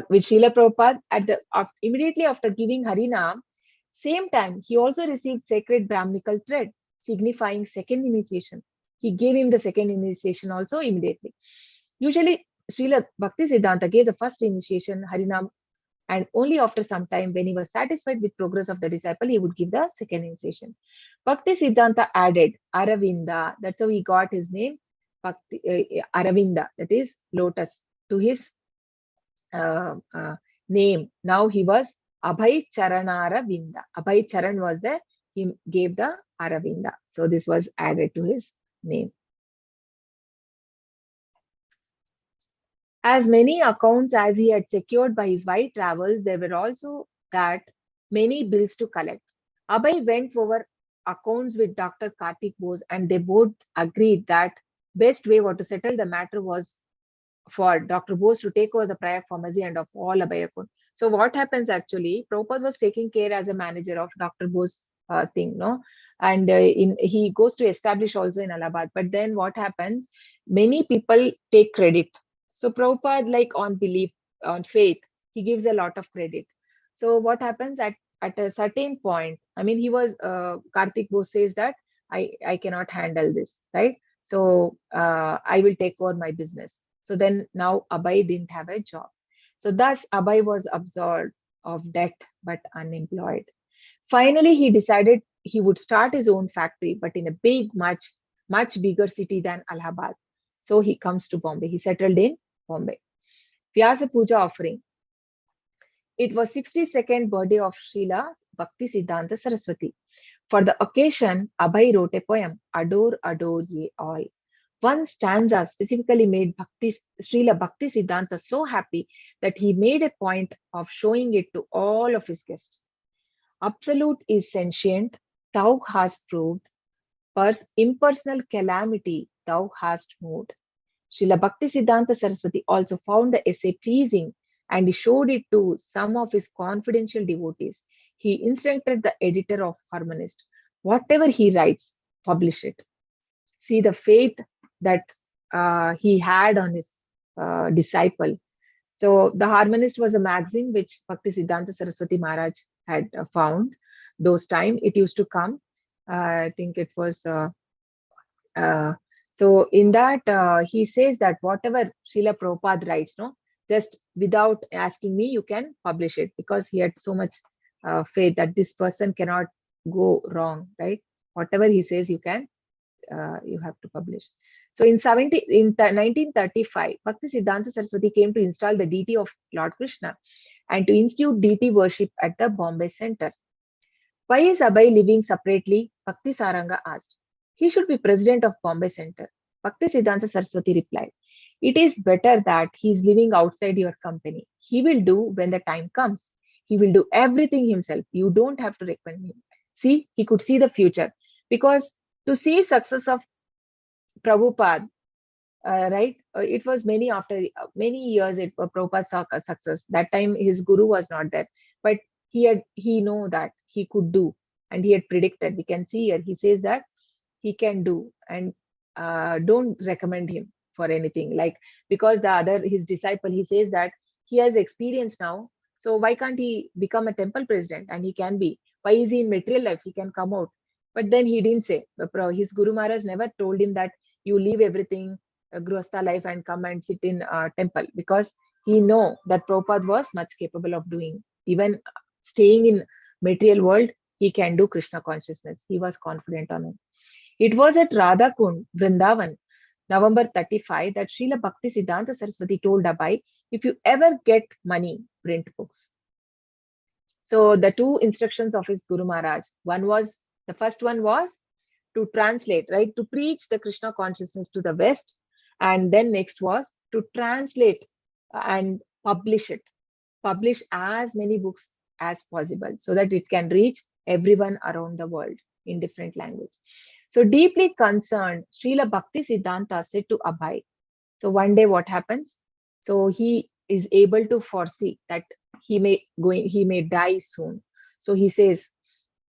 With Srila Prabhupada, immediately after giving Harinam, same time, he also received sacred Brahminical thread, signifying second initiation. He gave him the second initiation also immediately. Usually, Srila Bhakti Siddhanta gave the first initiation, Harinam, and only after some time, when he was satisfied with progress of the disciple, he would give the second initiation. Bhakti Siddhanta added Aravinda. That's how he got his name, Aravinda, that is lotus, to his name. Now he was Abhay Charanaravinda. Abhay Charan was there. He gave the Aravinda. So this was added to his name. As many accounts as he had secured by his wide travels, there were also that many bills to collect. Abhay went over accounts with Dr. Karthik Bose, and they both agreed that best way to settle the matter was for Dr. Bose to take over the prayer pharmacy and of all Abhay account. So what happens actually, Prabhupada was taking care as a manager of Dr. Bose thing, no? And he goes to establish also in Allahabad. But then what happens, many people take credit. So Prabhupada, like on belief, on faith, he gives a lot of credit. So what happens at a certain point, I mean, he was, Karthik Bose says that I cannot handle this, right? So I will take over my business. So then now Abhay didn't have a job. So thus Abhay was absolved of debt but unemployed. Finally, he decided he would start his own factory, but in a big, much bigger city than Allahabad. So he comes to Bombay. He settled in Bombay. Vyasa Puja offering. It was 62nd birthday of Srila Bhakti Siddhanta Saraswati. For the occasion, Abhay wrote a poem, Adore, Adore Ye All. One stanza specifically made Srila Bhakti Siddhanta so happy that he made a point of showing it to all of his guests. Absolute is sentient, thou hast proved. Impersonal calamity, thou hast moved. Srila Bhakti Siddhanta Saraswati also found the essay pleasing and he showed it to some of his confidential devotees. He instructed the editor of Harmonist, whatever he writes, publish it. See the faith that he had on his disciple. So the Harmonist was a magazine which Bhakti Siddhanta Saraswati Maharaj had found. Those time it used to come. I think it was uh, so in that he says that whatever Srila Prabhupada writes, no, just without asking me, you can publish it, because he had so much faith that this person cannot go wrong, right? Whatever he says, you have to publish. So in 1935, Bhakti Siddhanta Saraswati came to install the deity of Lord Krishna and to institute deity worship at the Bombay Center. Why is Abhay living separately? Bhakti Saranga asked. He should be president of Bombay Center. Bhakti Siddhanta Saraswati replied, it is better that he is living outside your company. He will do when the time comes. He will do everything himself. You don't have to recommend him. See, he could see the future, because to see success of Prabhupada, right? It was after many years. Prabhupada saw a success. That time his guru was not there, but he know that he could do, and he had predicted. We can see here he says that he can do, and don't recommend him for anything. Like, because his disciple, he says that he has experience now, so why can't he become a temple president? And he can be. Why is he in material life? He can come out. But then he didn't say. His Guru Maharaj never told him that you leave everything, Grihastha life, and come and sit in temple, because he know that Prabhupada was much capable of doing. Even staying in material world, he can do Krishna consciousness. He was confident on it. It was at Radha Kund, Vrindavan, November 35, that Srila Bhakti Siddhanta Saraswati told Abhay, if you ever get money, print books. So the two instructions of his Guru Maharaj, the first one was to translate, right, to preach the Krishna consciousness to the West, and then next was to translate and publish as many books as possible, so that it can reach everyone around the world in different languages. So deeply concerned, Srila Bhakti Siddhanta said to Abhay, so one day what happens? So he is able to foresee that he may die soon. So he says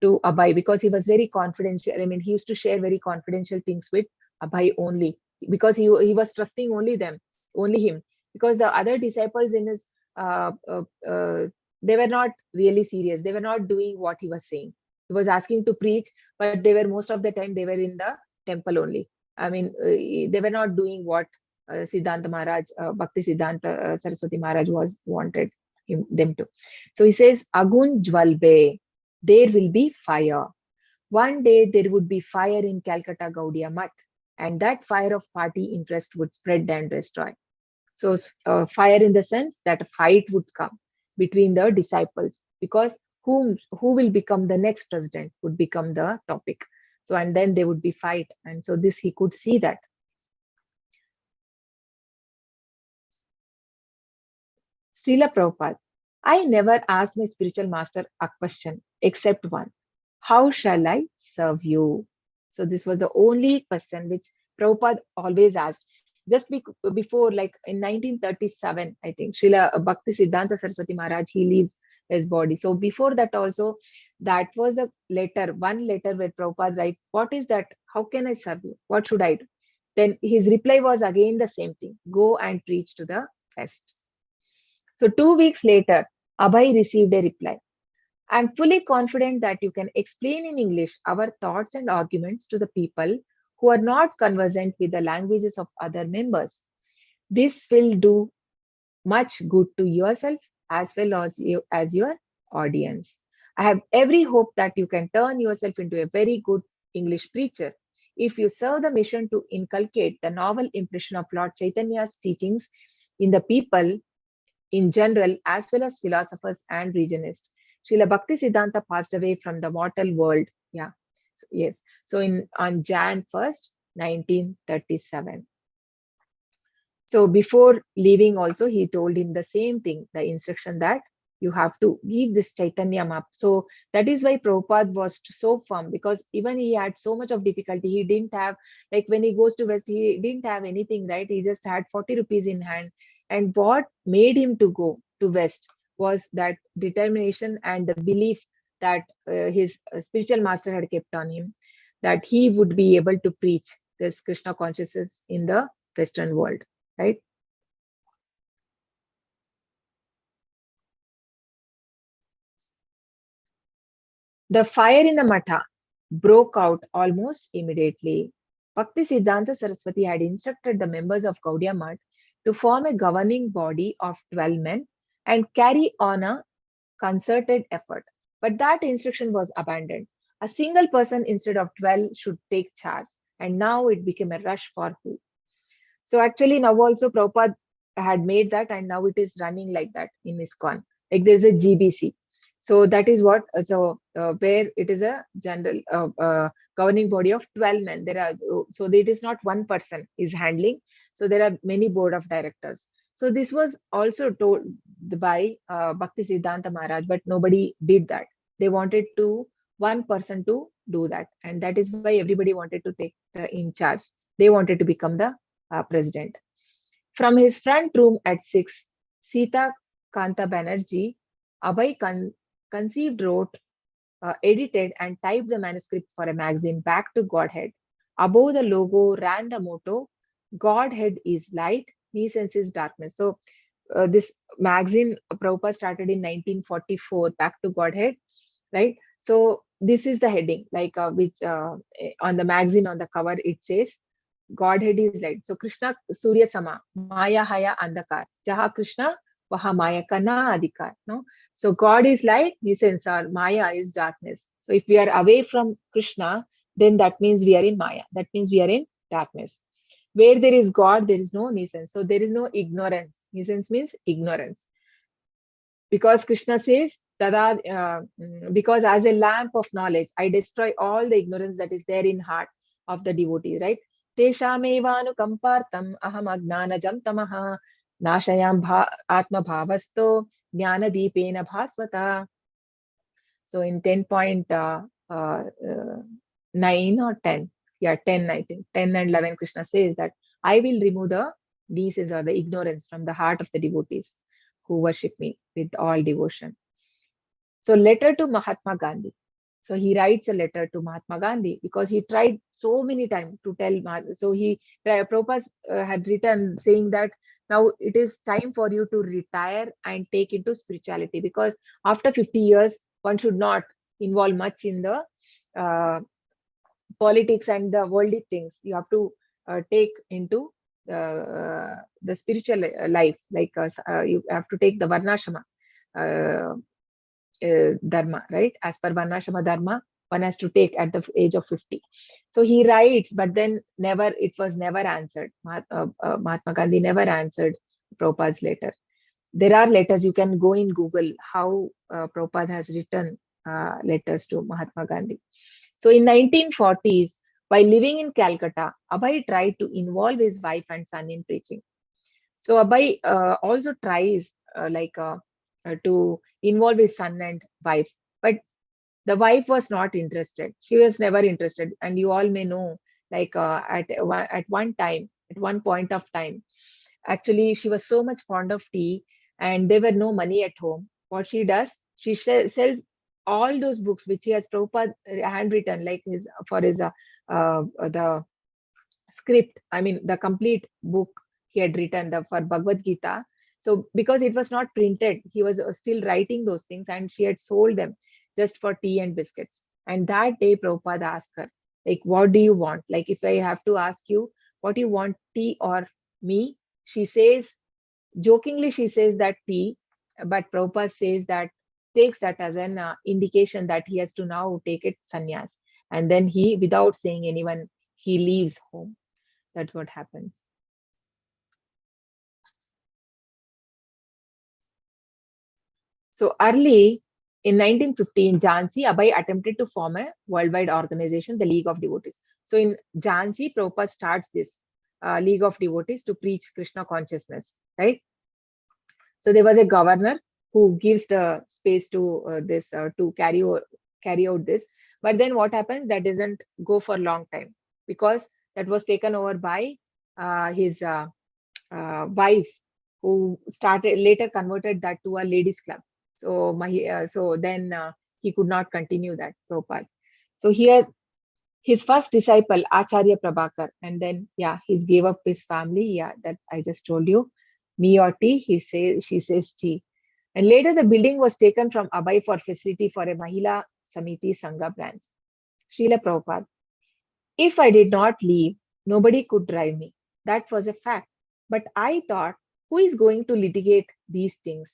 to Abhay, because he was very confidential. I mean, he used to share very confidential things with Abhay only, because he was trusting only him, because the other disciples in his they were not really serious. They were not doing what he was saying. He was asking to preach, but most of the time they were in the temple only. I mean, they were not doing what Siddhanta Maharaj, Bhakti Siddhanta Saraswati Maharaj wanted them to. So he says, Agun Jwalbe, there will be fire. One day there would be fire in Calcutta Gaudiya Mutt, and that fire of party interest would spread and destroy. So fire in the sense that a fight would come between the disciples, because who will become the next president would become the topic. So, and then there would be fight. And so this, he could see that. Srila Prabhupada, I never asked my spiritual master a question except one. How shall I serve you? So this was the only question which Prabhupada always asked. Just before, like in 1937, I think, Srila Bhakti Siddhanta Saraswati Maharaj, he leaves his body. So before that also, that was a one letter where Prabhupada writes, what is that? How can I serve you? What should I do? Then his reply was again the same thing. Go and preach to the West. So 2 weeks later, Abhay received a reply. I am fully confident that you can explain in English our thoughts and arguments to the people who are not conversant with the languages of other members. This will do much good to yourself as well as your audience. I have every hope that you can turn yourself into a very good English preacher. If you serve the mission to inculcate the novel impression of Lord Chaitanya's teachings in the people in general, as well as philosophers and religionists. Srila Bhakti Siddhanta passed away from the mortal world. Yeah. So, yes. So on Jan 1st, 1937. So before leaving also, he told him the same thing, the instruction that You have to give this Chaitanyam up. So that is why Prabhupada was so firm, because even he had so much of difficulty. He didn't have, like when he goes to West, he didn't have anything, right? He just had 40 rupees in hand. And what made him to go to West was that determination and the belief that his spiritual master had kept on him, that he would be able to preach this Krishna consciousness in the Western world, right? The fire in the Matha broke out almost immediately. Bhakti Siddhanta Saraswati had instructed the members of Gaudiya Math to form a governing body of 12 men and carry on a concerted effort. But that instruction was abandoned. A single person instead of 12 should take charge. And now it became a rush for who? So actually now also Prabhupada had made that, and now it is running like that in ISKCON. Like there's a GBC. So that is what, where it is a general governing body of 12 men. There are, so it is not one person is handling. So there are many board of directors. So this was also told by Bhakti Siddhanta Maharaj, but nobody did that. They wanted one person to do that. And that is why everybody wanted to take in charge. They wanted to become the president. From his front room at 6, Sita Kanta Banerjee, Abhay conceived, wrote, edited and typed the manuscript for a magazine, Back to Godhead. Above the logo ran the motto, Godhead is light, Nescience is darkness. So this magazine Prabhupada started in 1944, Back to Godhead, right? So this is the heading, like which on the magazine on the cover it says, Godhead is light. So Krishna Surya Sama, Maya Haya Andakar. Jaha Krishna, Vaha Maya Kana Adhikar. No? So God is light, Nescience or Maya is darkness. So if we are away from Krishna, then that means we are in Maya. That means we are in darkness. Where there is God, there is no nescience. So there is no ignorance. Nescience means ignorance. Because Krishna says, because as a lamp of knowledge, I destroy all the ignorance that is there in heart of the devotee, right? Teshamevanu kampartam aham agnanajam tamaha nashayam atma bhavasto jnana deepena bhasvata. So in 10.9 or 10, yeah, 10, I think, 10 and 11, Krishna says that I will remove the disease or the ignorance from the heart of the devotees who worship me with all devotion. So letter to Mahatma Gandhi. So he writes a letter to Mahatma Gandhi because he tried so many times to tell. So Prabhupada had written saying that now it is time for you to retire and take into spirituality, because after 50 years, one should not involve much in the politics and the worldly things. You have to take into the spiritual life, like you have to take the Varnashama dharma, right? As per Varnashama dharma, one has to take at the age of 50. So he writes, but then it was never answered. Mahatma Gandhi never answered Prabhupada's letter. There are letters, you can go in Google how Prabhupada has written letters to Mahatma Gandhi. So in 1940s, while living in Calcutta, Abhay tried to involve his wife and son in preaching. So Abhay also tries to involve his son and wife, but the wife was not interested. She was never interested. And you all may know, like at one point of time, actually she was so much fond of tea and there were no money at home. What she does, she sells all those books which he has Prabhupada handwritten, like the script, I mean the complete book he had written for Bhagavad Gita. So because it was not printed, he was still writing those things, and she had sold them just for tea and biscuits. And that day Prabhupada asked her, like, what do you want? Like, if I have to ask you, what do you want, tea or me? She says, jokingly, she says that tea, but Prabhupada says that, takes that as an indication that he has to now take it sannyas. And then he, without saying anyone, he leaves home. That's what happens. So early in 1950, in Jhansi, Abhay attempted to form a worldwide organization, the League of Devotees. So in Jhansi, Prabhupada starts this League of Devotees to preach Krishna consciousness, right? So there was a governor who gives the space to this to carry out this. But then what happens? That doesn't go for a long time, because that was taken over by his wife, who started later converted that to a ladies club. So then he could not continue that, Prabhupada. So here his first disciple, Acharya Prabhakar, and then he gave up his family. That I just told you. Me or tea, she says tea. And later the building was taken from Abai for facility for a Mahila Samiti Sangha branch. Srila Prabhupada. If I did not leave, nobody could drive me. That was a fact. But I thought, who is going to litigate these things?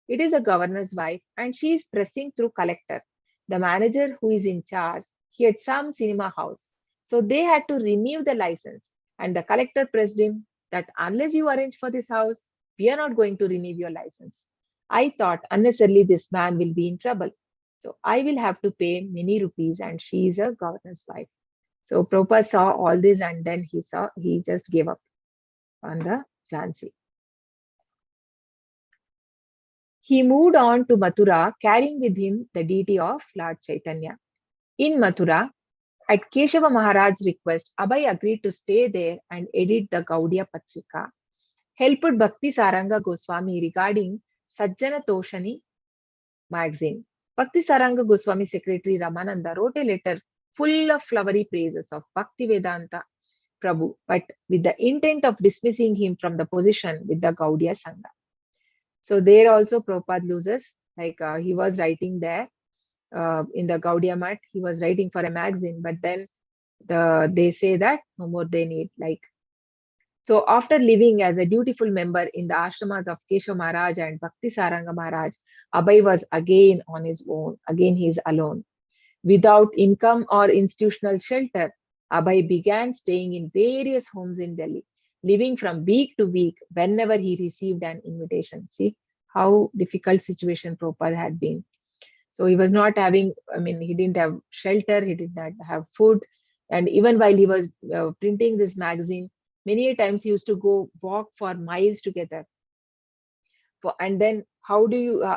It is a governor's wife, and she is pressing through collector. The manager who is in charge, he had some cinema house. So they had to renew the license. And the collector pressed him that unless you arrange for this house, we are not going to renew your license. I thought unnecessarily this man will be in trouble. So I will have to pay many rupees, and she is a governor's wife. So Prabhupada saw all this, and then he just gave up on the Jhansi. He moved on to Mathura, carrying with him the deity of Lord Chaitanya. In Mathura, at Keshava Maharaj's request, Abai agreed to stay there and edit the Gaudiya Patrika, helped Bhakti Saranga Goswami regarding Sajjana Toshani magazine. Bhakti Saranga Goswami secretary Ramananda wrote a letter full of flowery praises of Bhakti Vedanta Prabhu, but with the intent of dismissing him from the position with the Gaudiya Sangha. So there also Prabhupada loses, he was writing there in the Gaudiya Mat, he was writing for a magazine, but then they say that no more they need. So after living as a dutiful member in the ashramas of Keshav Maharaj and Bhakti Saranga Maharaj, Abai was again on his own. Again he is alone. Without income or institutional shelter, Abai began staying in various homes in Delhi, living from week to week whenever he received an invitation. See how difficult situation Prabhupada had been. So he was not having, he didn't have shelter, he did not have food. And even while he was printing this magazine, many times he used to go walk for miles together. And then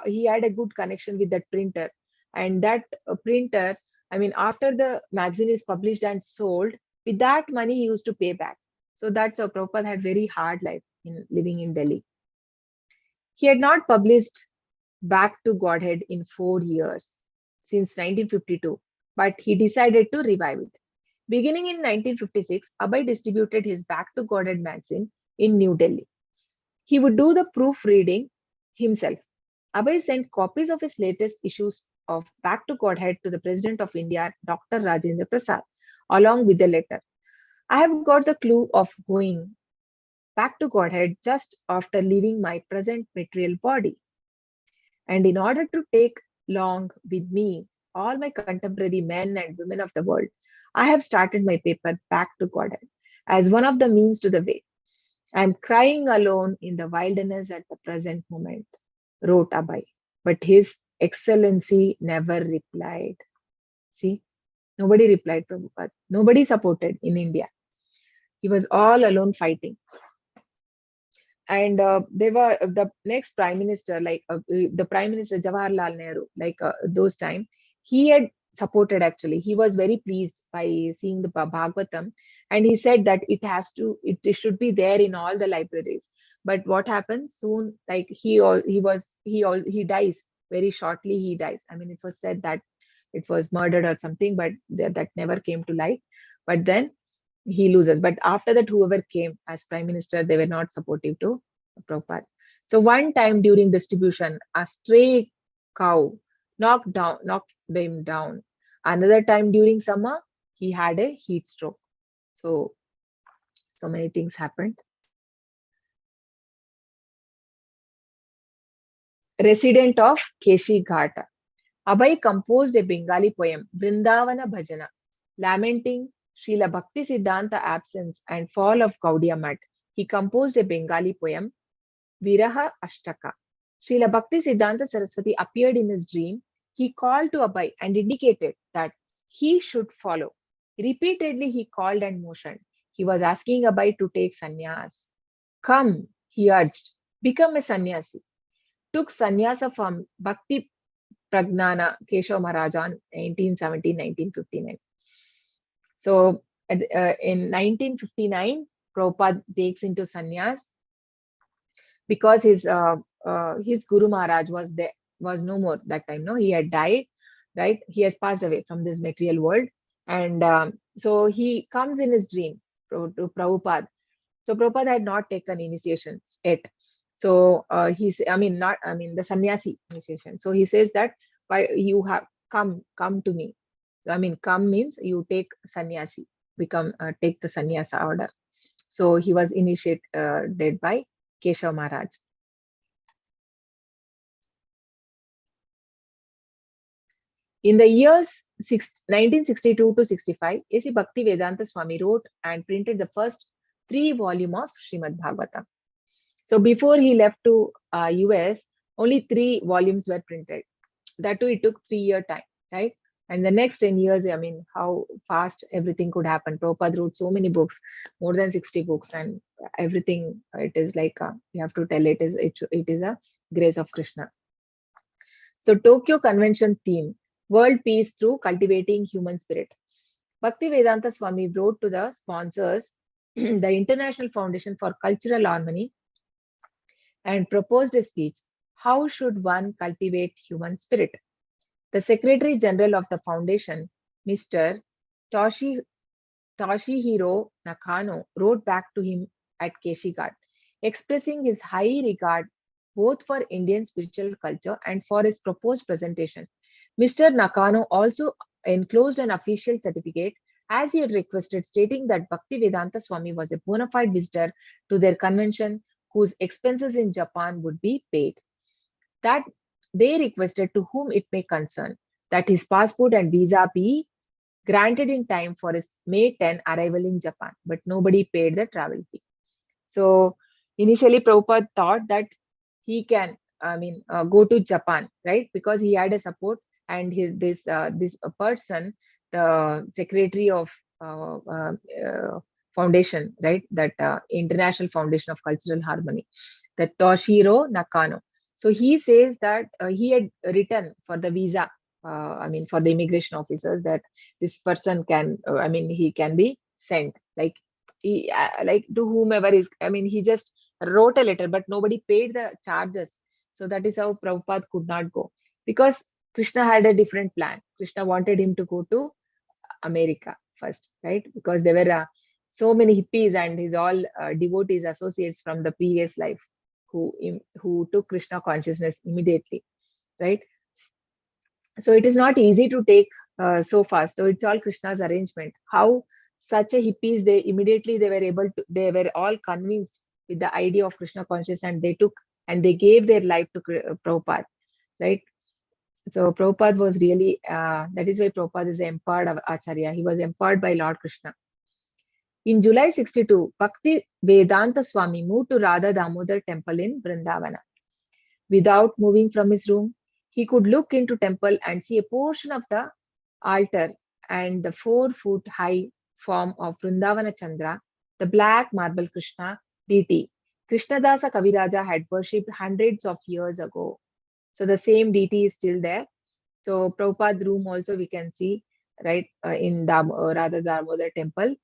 he had a good connection with that printer. And that printer, after the magazine is published and sold, with that money he used to pay back. So that's how Prabhupada had very hard life in living in Delhi. He had not published Back to Godhead in 4 years, since 1952, but he decided to revive it. Beginning in 1956, Abai distributed his Back to Godhead magazine in New Delhi. He would do the proofreading himself. Abai sent copies of his latest issues of Back to Godhead to the President of India, Dr. Rajendra Prasad, along with the letter. I have got the clue of going back to Godhead just after leaving my present material body. And in order to take along with me all my contemporary men and women of the world, I have started my paper Back to Godhead as one of the means to the way. I am crying alone in the wilderness at the present moment, wrote Abai. But His Excellency never replied. See, nobody replied, Prabhupada. Nobody supported in India. He was all alone fighting. And they were the next prime minister, the prime minister Jawaharlal Nehru, those time, he had supported actually. He was very pleased by seeing the Bhagavatam, and he said that it should be there in all the libraries. But what happens soon? He dies very shortly. He dies. It was said that it was murdered or something, but that never came to light. But then he loses. But after that, whoever came as prime minister, they were not supportive to Prabhupada. So one time during distribution, a stray cow knocked him down. Another time during summer, he had a heat stroke. So many things happened. Resident of Keshi Ghata, Abai composed a Bengali poem, Vrindavana Bhajana, lamenting Srila Bhakti Siddhanta absence and fall of Gaudiya Math. He composed a Bengali poem, Viraha Ashtaka. Srila Bhakti Siddhanta Saraswati appeared in his dream. He called to Abai and indicated that he should follow. Repeatedly he called and motioned. He was asking Abai to take sannyas. Come, he urged, become a sannyasi. took sannyasa from Bhakti Pragnana Keshav Maharaj on 1959. So in 1959, Prabhupada takes into sannyas because his Guru Maharaj was no more that time. No, he had died, right? He has passed away from this material world, and so he comes in his dream to Prabhupada. So Prabhupada had not taken initiations yet. So the sannyasi initiation. So he says that, why you have come to me. So, I mean, come means you take sannyasi, take the sannyasa order. So he was initiated by Keshav Maharaj. In the years 1962 to 65, A.C. Bhakti Vedanta Swami wrote and printed the first 3 volumes of Srimad Bhagavatam. So before he left to US, only 3 volumes were printed. That too, it took 3-year time, right? And the next 10 years, I mean, how fast everything could happen. Prabhupada wrote so many books, more than 60 books, and everything, it is like, you have to tell it is a grace of Krishna. So Tokyo Convention theme, World Peace through Cultivating Human Spirit. Bhakti Vedanta Swami wrote to the sponsors, the International Foundation for Cultural Harmony, and proposed a speech, how should one cultivate human spirit? The Secretary General of the foundation, Mr. Toshihiro Nakano, wrote back to him at Keshigat, expressing his high regard both for Indian spiritual culture and for his proposed presentation. Mr. Nakano also enclosed an official certificate as he had requested, stating that Bhakti Vedanta Swami was a bona fide visitor to their convention whose expenses in Japan would be paid. That they requested, to whom it may concern, that his passport and visa be granted in time for his May 10 arrival in Japan, but nobody paid the travel fee. So initially Prabhupada thought that he can, go to Japan, right? Because he had a support, and this person, the secretary of foundation, right? That International Foundation of Cultural Harmony, the Toshihiro Nakano. So he says that he had written for the visa, for the immigration officers, that this person can, he can be sent, like to whomever is, he just wrote a letter, but nobody paid the charges. So that is how Prabhupada could not go, because Krishna had a different plan. Krishna wanted him to go to America first, right? Because there were so many hippies and his all devotees, associates from the previous life, who took Krishna consciousness immediately, right? So it is not easy to take so fast. So it's all Krishna's arrangement. How such a hippies, they were all convinced with the idea of Krishna consciousness, and they gave their life to Prabhupada, right? So Prabhupada was really, that is why Prabhupada is empowered of Acharya. He was empowered by Lord Krishna. In July 62, Bhakti Vedanta Swami moved to Radha Damodar temple in Vrindavana. Without moving from his room, he could look into temple and see a portion of the altar and the 4-foot-high form of Vrindavana Chandra, the black marble Krishna deity. Krishnadasa Kaviraja had worshipped hundreds of years ago. So the same deity is still there. So Prabhupada's room also we can see, right, in Radha Damodar temple,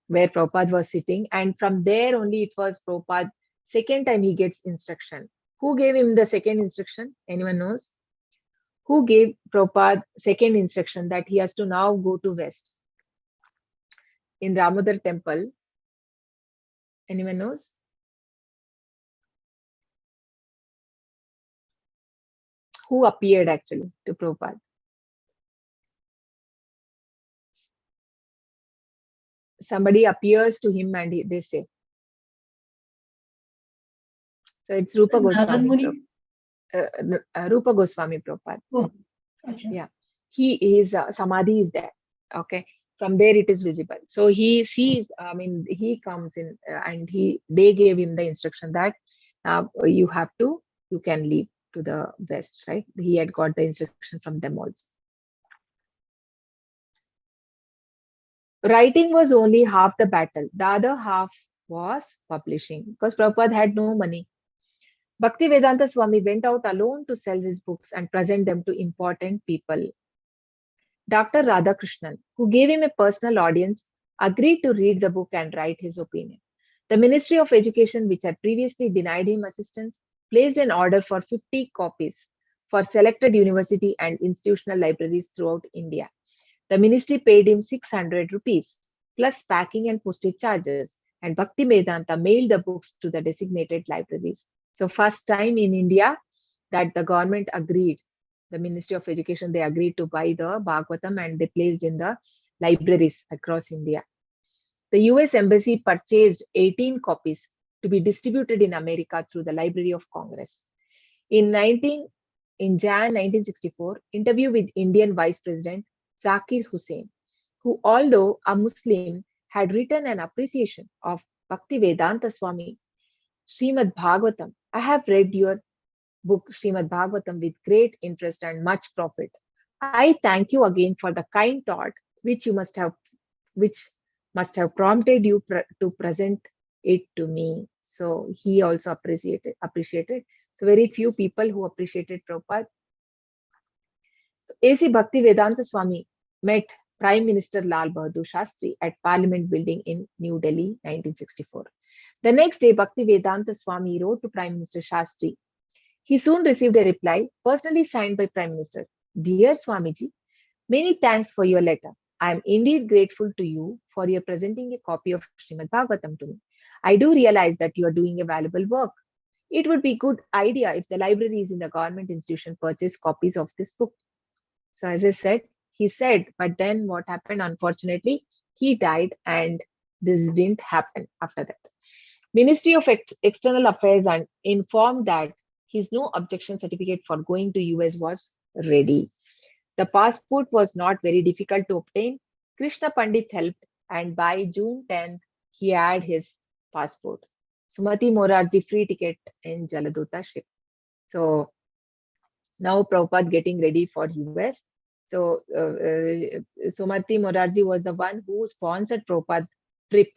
where Prabhupada was sitting. And from there only it was Prabhupada, second time he gets instruction. Who gave him the second instruction? Anyone knows? Who gave Prabhupada second instruction that he has to now go to West? In Damodar temple, anyone knows? Who appeared actually to Prabhupada? Somebody appears to him and they say. So it's Rupa Goswami. Rupa Goswami Prabhupada. Oh, achha. Yeah, his samadhi is there. Okay, from there it is visible. So he sees. He comes in, and they gave him the instruction that you can leave to the West. Right? He had got the instruction from them also. Writing was only half the battle. The other half was publishing, because Prabhupada had no money. Bhaktivedanta Swami went out alone to sell his books and present them to important people. Dr. Radhakrishnan, who gave him a personal audience, agreed to read the book and write his opinion. The Ministry of Education, which had previously denied him assistance, placed an order for 50 copies for selected university and institutional libraries throughout India. The ministry paid him 600 rupees plus packing and postage charges, and Bhakti Vedanta mailed the books to the designated libraries. So, first time in India that the government agreed, the Ministry of Education, they agreed to buy the Bhagavatam and they placed in the libraries across India. The US Embassy purchased 18 copies to be distributed in America through the Library of Congress. In Jan 1964, interview with Indian Vice President Zakir Hussain, who, although a Muslim, had written an appreciation of Bhaktivedanta Swami, Srimad Bhagavatam. I have read your book Srimad Bhagavatam with great interest and much profit. I thank you again for the kind thought which must have prompted you to present it to me. So he also appreciated. So very few people who appreciated Prabhupada. So A.C. Bhaktivedanta Swami met Prime Minister Lal Bahadur Shastri at Parliament Building in New Delhi, 1964. The next day, Bhaktivedanta Swami wrote to Prime Minister Shastri. He soon received a reply, personally signed by Prime Minister. Dear Swamiji, many thanks for your letter. I am indeed grateful to you for your presenting a copy of Srimad Bhagavatam to me. I do realize that you are doing a valuable work. It would be a good idea if the libraries in the government institution purchase copies of this book. So as I said, he said, but then what happened? Unfortunately, he died and this didn't happen after that. Ministry of External Affairs and informed that his no objection certificate for going to US was ready. The passport was not very difficult to obtain. Krishna Pandit helped, and by June 10th, he had his passport. Sumati Morarji free ticket in Jaladuta ship. So now Prabhupada getting ready for US. So Sumati Morarji was the one who sponsored Prabhupada trip,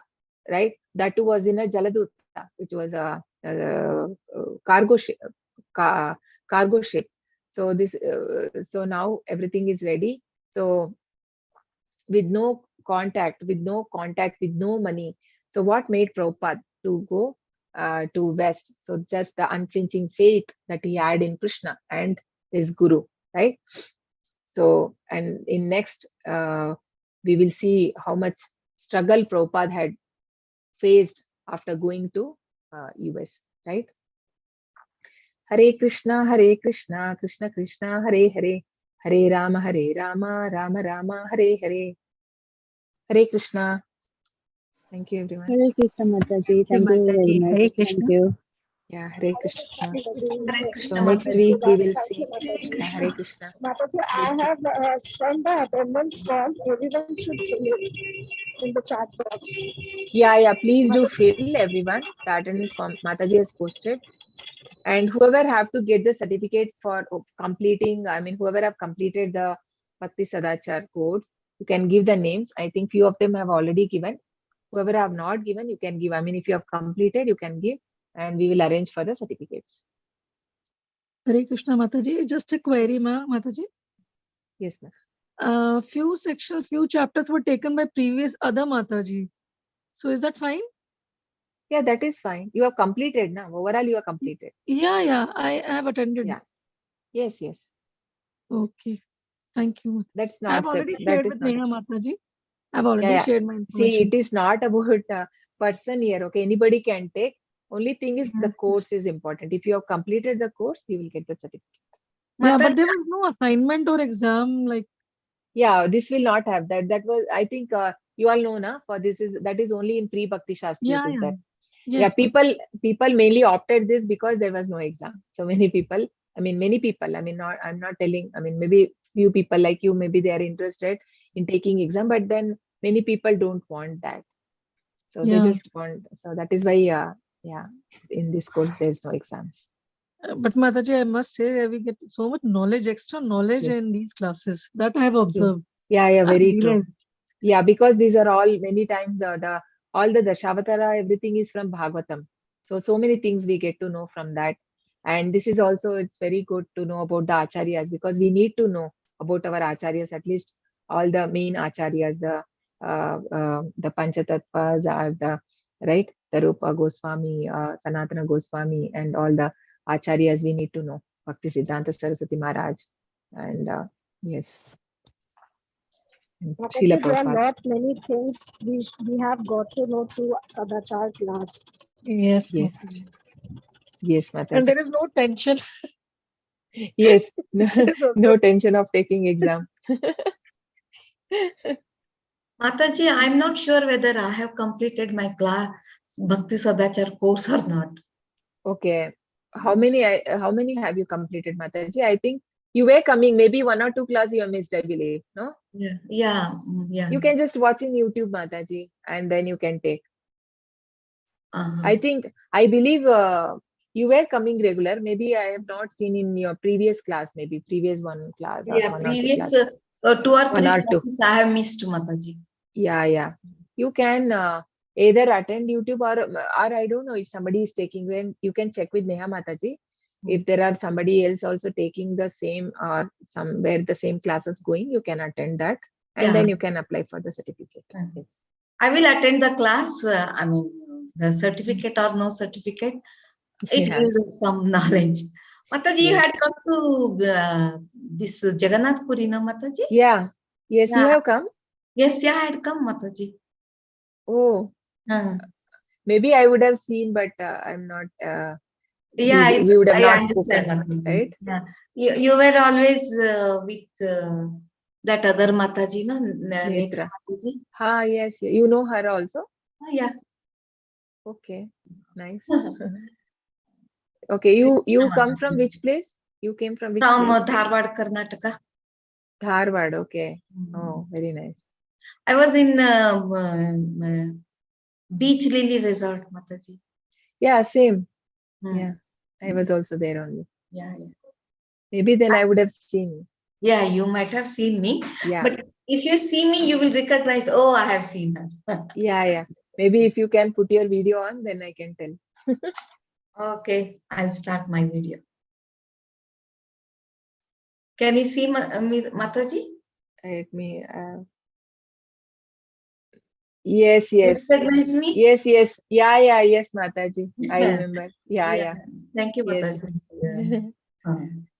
right? That too was in a Jaladuta, which was a cargo ship. Cargo ship. So this, so now everything is ready. So with no contact, with no money. So what made Prabhupada to go to West? So just the unflinching faith that he had in Krishna and his Guru, right? So, and in next, we will see how much struggle Prabhupada had faced after going to US, right? Hare Krishna, Krishna Krishna, Hare Hare, Hare Rama, Rama Rama, Hare Hare. Hare Krishna. Thank you, everyone. Hare Krishna, Mataji. Thank you very much. Hare Krishna. Thank you. Yeah, Hare Krishna. Hare Krishna, So next Mataji. week we will Thank see. you, Mataji. Yeah, Hare Krishna. Mataji, I have sent the attendance form. Everyone should fill it in the chat box. Yeah, please do fill, everyone. The attendance form Mataji has posted. And whoever have to get the certificate for completing, I mean, whoever have completed the Bhakti Sadachar course, you can give the names. I think few of them have already given. Whoever have not given, you can give. I mean, if you have completed, you can give, and we will arrange for the certificates. Hare Krishna, Mataji. Just a query, Mataji. Yes, ma'am. Few sections, few chapters were taken by previous other Mataji. So is that fine? Yeah, that is fine. You have completed now. Overall, you have completed. Yeah, I have attended. Yeah. Yes. Okay. Thank you. That's not. I've already that shared is with not. Neha Mataji. I've already shared my information. See, it is not about person here. Okay, anybody can take. Only thing is the course is important. If you have completed the course, you will get the certificate. Yeah, but there was no assignment or exam like. Yeah, this will not have that. That was, I think, you all know, na. For that is only in pre-Bhakti Shastri. Yeah. Yes, people mainly opted this because there was no exam. So many people. I mean, I'm not telling. I mean, maybe few people like you, maybe they are interested in taking exam, but then many people don't want that. So they just want. So that is why, in this course there's no exams. But Mataji, I must say that we get so much knowledge, extra knowledge in these classes. That I have observed. Yeah, very true. Yeah, because these are all many times all the Dashavatara, everything is from Bhagavatam. So many things we get to know from that. And this is also, it's very good to know about the acharyas, because we need to know about our acharyas, at least all the main acharyas, the Panchatatvas are right, the Rupa Goswami, Sanatana Goswami, and all the acharyas we need to know. Bhakti Siddhanta Saraswati Maharaj, and yes, and Mataji, Srila there are Prabhupada. not many things we have got to know through Sadachar class. Yes, Yes, Mataji. yes, And Mataji. there is no tension. Yes, no, That is also no tension of taking exam. Mataji, I'm not sure whether I have completed my class Bhakti Sadachar course or not. Okay, how many have you completed, Mataji? I think you were coming, maybe 1 or 2 class you have missed, I believe. No, Yeah, yeah, yeah. you can just watch in YouTube, Mataji, and then you can take. Uh-huh. I believe you were coming regular. Maybe I have not seen in your previous class, maybe previous one class or Yeah, 1 or 2 previous class. 2 or 3 1 or 2. classes I have missed, Mataji. Yeah. You can either attend YouTube, or I don't know if somebody is taking, when you can check with Neha Mataji. If there are somebody else also taking the same, or somewhere the same classes going, you can attend that, and Yeah. then you can apply for the certificate. Yes. I will attend the class. I mean, the certificate or no certificate, it Yeah. gives some knowledge. Mataji, you Yes. had come to this Jagannath Puri, no, Mataji? Yeah. Yes, you Yeah. have come. Yes, yeah, I had come, Mataji. Oh, maybe I would have seen, but I'm not. Yeah, We would have I not understand, spoken, Mataji. right? Yeah, you were always with that other Mataji, no, Netra Netra. Mataji. Yes. You know her also? Oh, yeah. Okay, nice. Okay, you come from which place? You came from which From place? Dharwad, Karnataka. Dharwad. Okay. Oh, very nice. I was in Beach Lily Resort, Mataji. Yeah, same. Hmm. Yeah, I was also there only. Yeah. Maybe then I would have seen. Yeah, you might have seen me. Yeah. But if you see me, you will recognize, oh, I have seen her. Yeah. Maybe if you can put your video on, then I can tell. Okay, I'll start my video. Can you see me, Mataji? Let me. Yes. You recognize me? Yes. Yeah. Yes, Mataji. I remember. Yeah. Thank you, Yes. Mataji.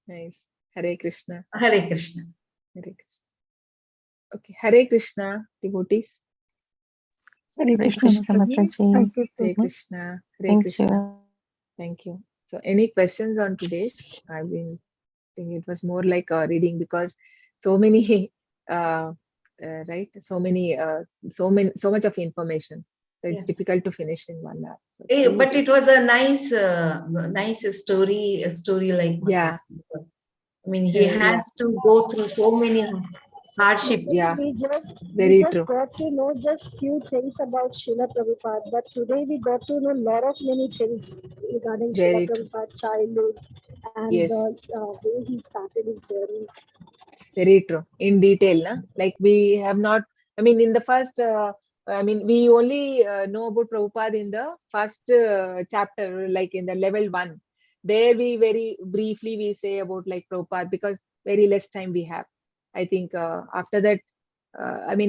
Nice. Hare Krishna. Hare Krishna. Hare Krishna. Okay. Hare Krishna, devotees. Hare Hare Krishna, Mataji. Thank you so Hare much. Krishna. Hare Thank Krishna. you. Thank you. So, any questions on today's? I've been thinking it was more like a reading, because so many, right? So much of information. So it's Yeah. difficult to finish in 1 hour. So But it was a nice story, like yeah, Mataji. Because, I mean, he yeah, has to go through so many hardships. yeah. We Very just true. got to know just few things about Srila Prabhupada, but today we got to know a lot of many things regarding Srila Very true. Prabhupada's childhood and Yes, the way he started his journey. very true. In detail, na? Like we have not. I mean, in the first. We only know about Prabhupada in the first chapter, like in the level 1. There we very briefly we say about like Prabhupada, because very less time we have. I think after that,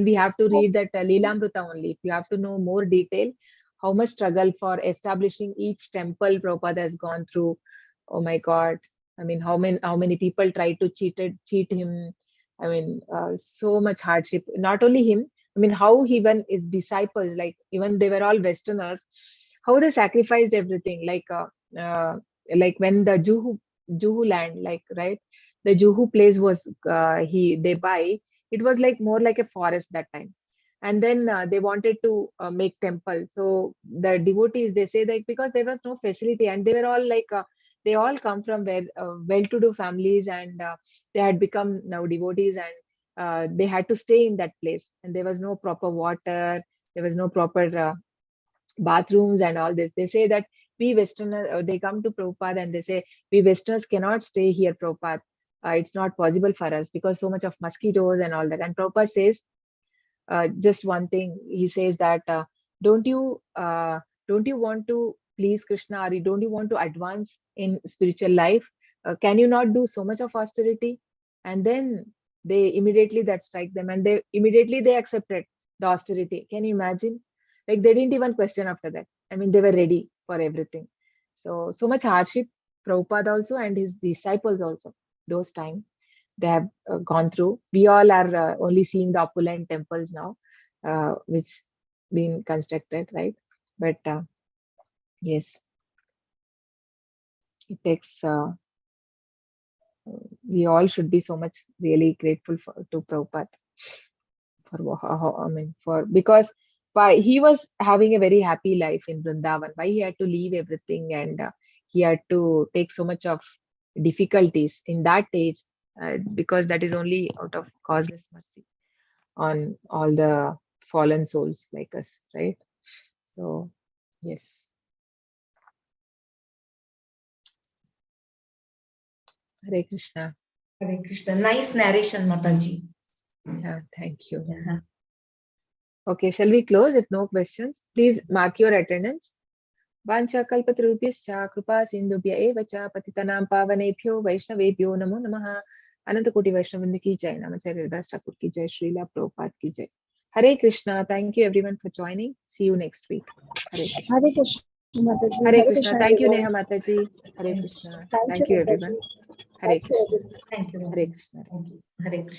we have to read that Leelamrita only. If you have to know more detail, how much struggle for establishing each temple Prabhupada has gone through. Oh my God. I mean, how many people try to cheat him. So much hardship. Not only him. How even his disciples, like even they were all Westerners, how they sacrificed everything. Like when the Juhu land, like right, the Juhu place was they buy. It was like more like a forest that time, and then they wanted to make temple. So the devotees, they say that because there was no facility, and they were all like they all come from well-to-do families, and they had become now devotees, and they had to stay in that place, and there was no proper water, there was no proper bathrooms and all this. They say that we Westerners, they come to Prabhupada and they say, we Westerners cannot stay here, Prabhupada. It's not possible for us because so much of mosquitoes and all that. And Prabhupada says just one thing. He says that don't you want to please Krishna, or don't you want to advance in spiritual life? Can you not do so much of austerity? And then they immediately that strike them, and they immediately accepted the austerity. Can you imagine? Like they didn't even question after that. I mean, they were ready for everything. So much hardship, Prabhupada also and his disciples also, those time they have gone through. We all are only seeing the opulent temples now, which been constructed, right? But yes, it takes. We all should be so much really grateful to Prabhupada for because why he was having a very happy life in Vrindavan. Why he had to leave everything and he had to take so much of difficulties in that age, because that is only out of causeless mercy on all the fallen souls like us, right? So yes. Hare Krishna. Hare Krishna. Nice narration, Mataji. Yeah, thank you. Yeah. Okay, shall we close? If no questions, please mark your attendance. Vancha kalpatarubhyascha kripa sindhubhya eva cha patitanam pavanebhyo vaishnavebhyo namo namaha. Ananta Koti Vaishnavinda ki jai. Namacharya Das Thakur ki jai. Srila Prabhupada ki jai. Hare Krishna. Thank you everyone for joining. See you next week. Hare Krishna. Hare Krishna, Mataji. Hare Krishna. Thank you, everyone. Neha Mataji. Hare Krishna. Thank Thank you, you Mataji. everyone. Hare Thank you, Krishna. everyone. Thank you. Hare Krishna. Thank you. Hare Krishna.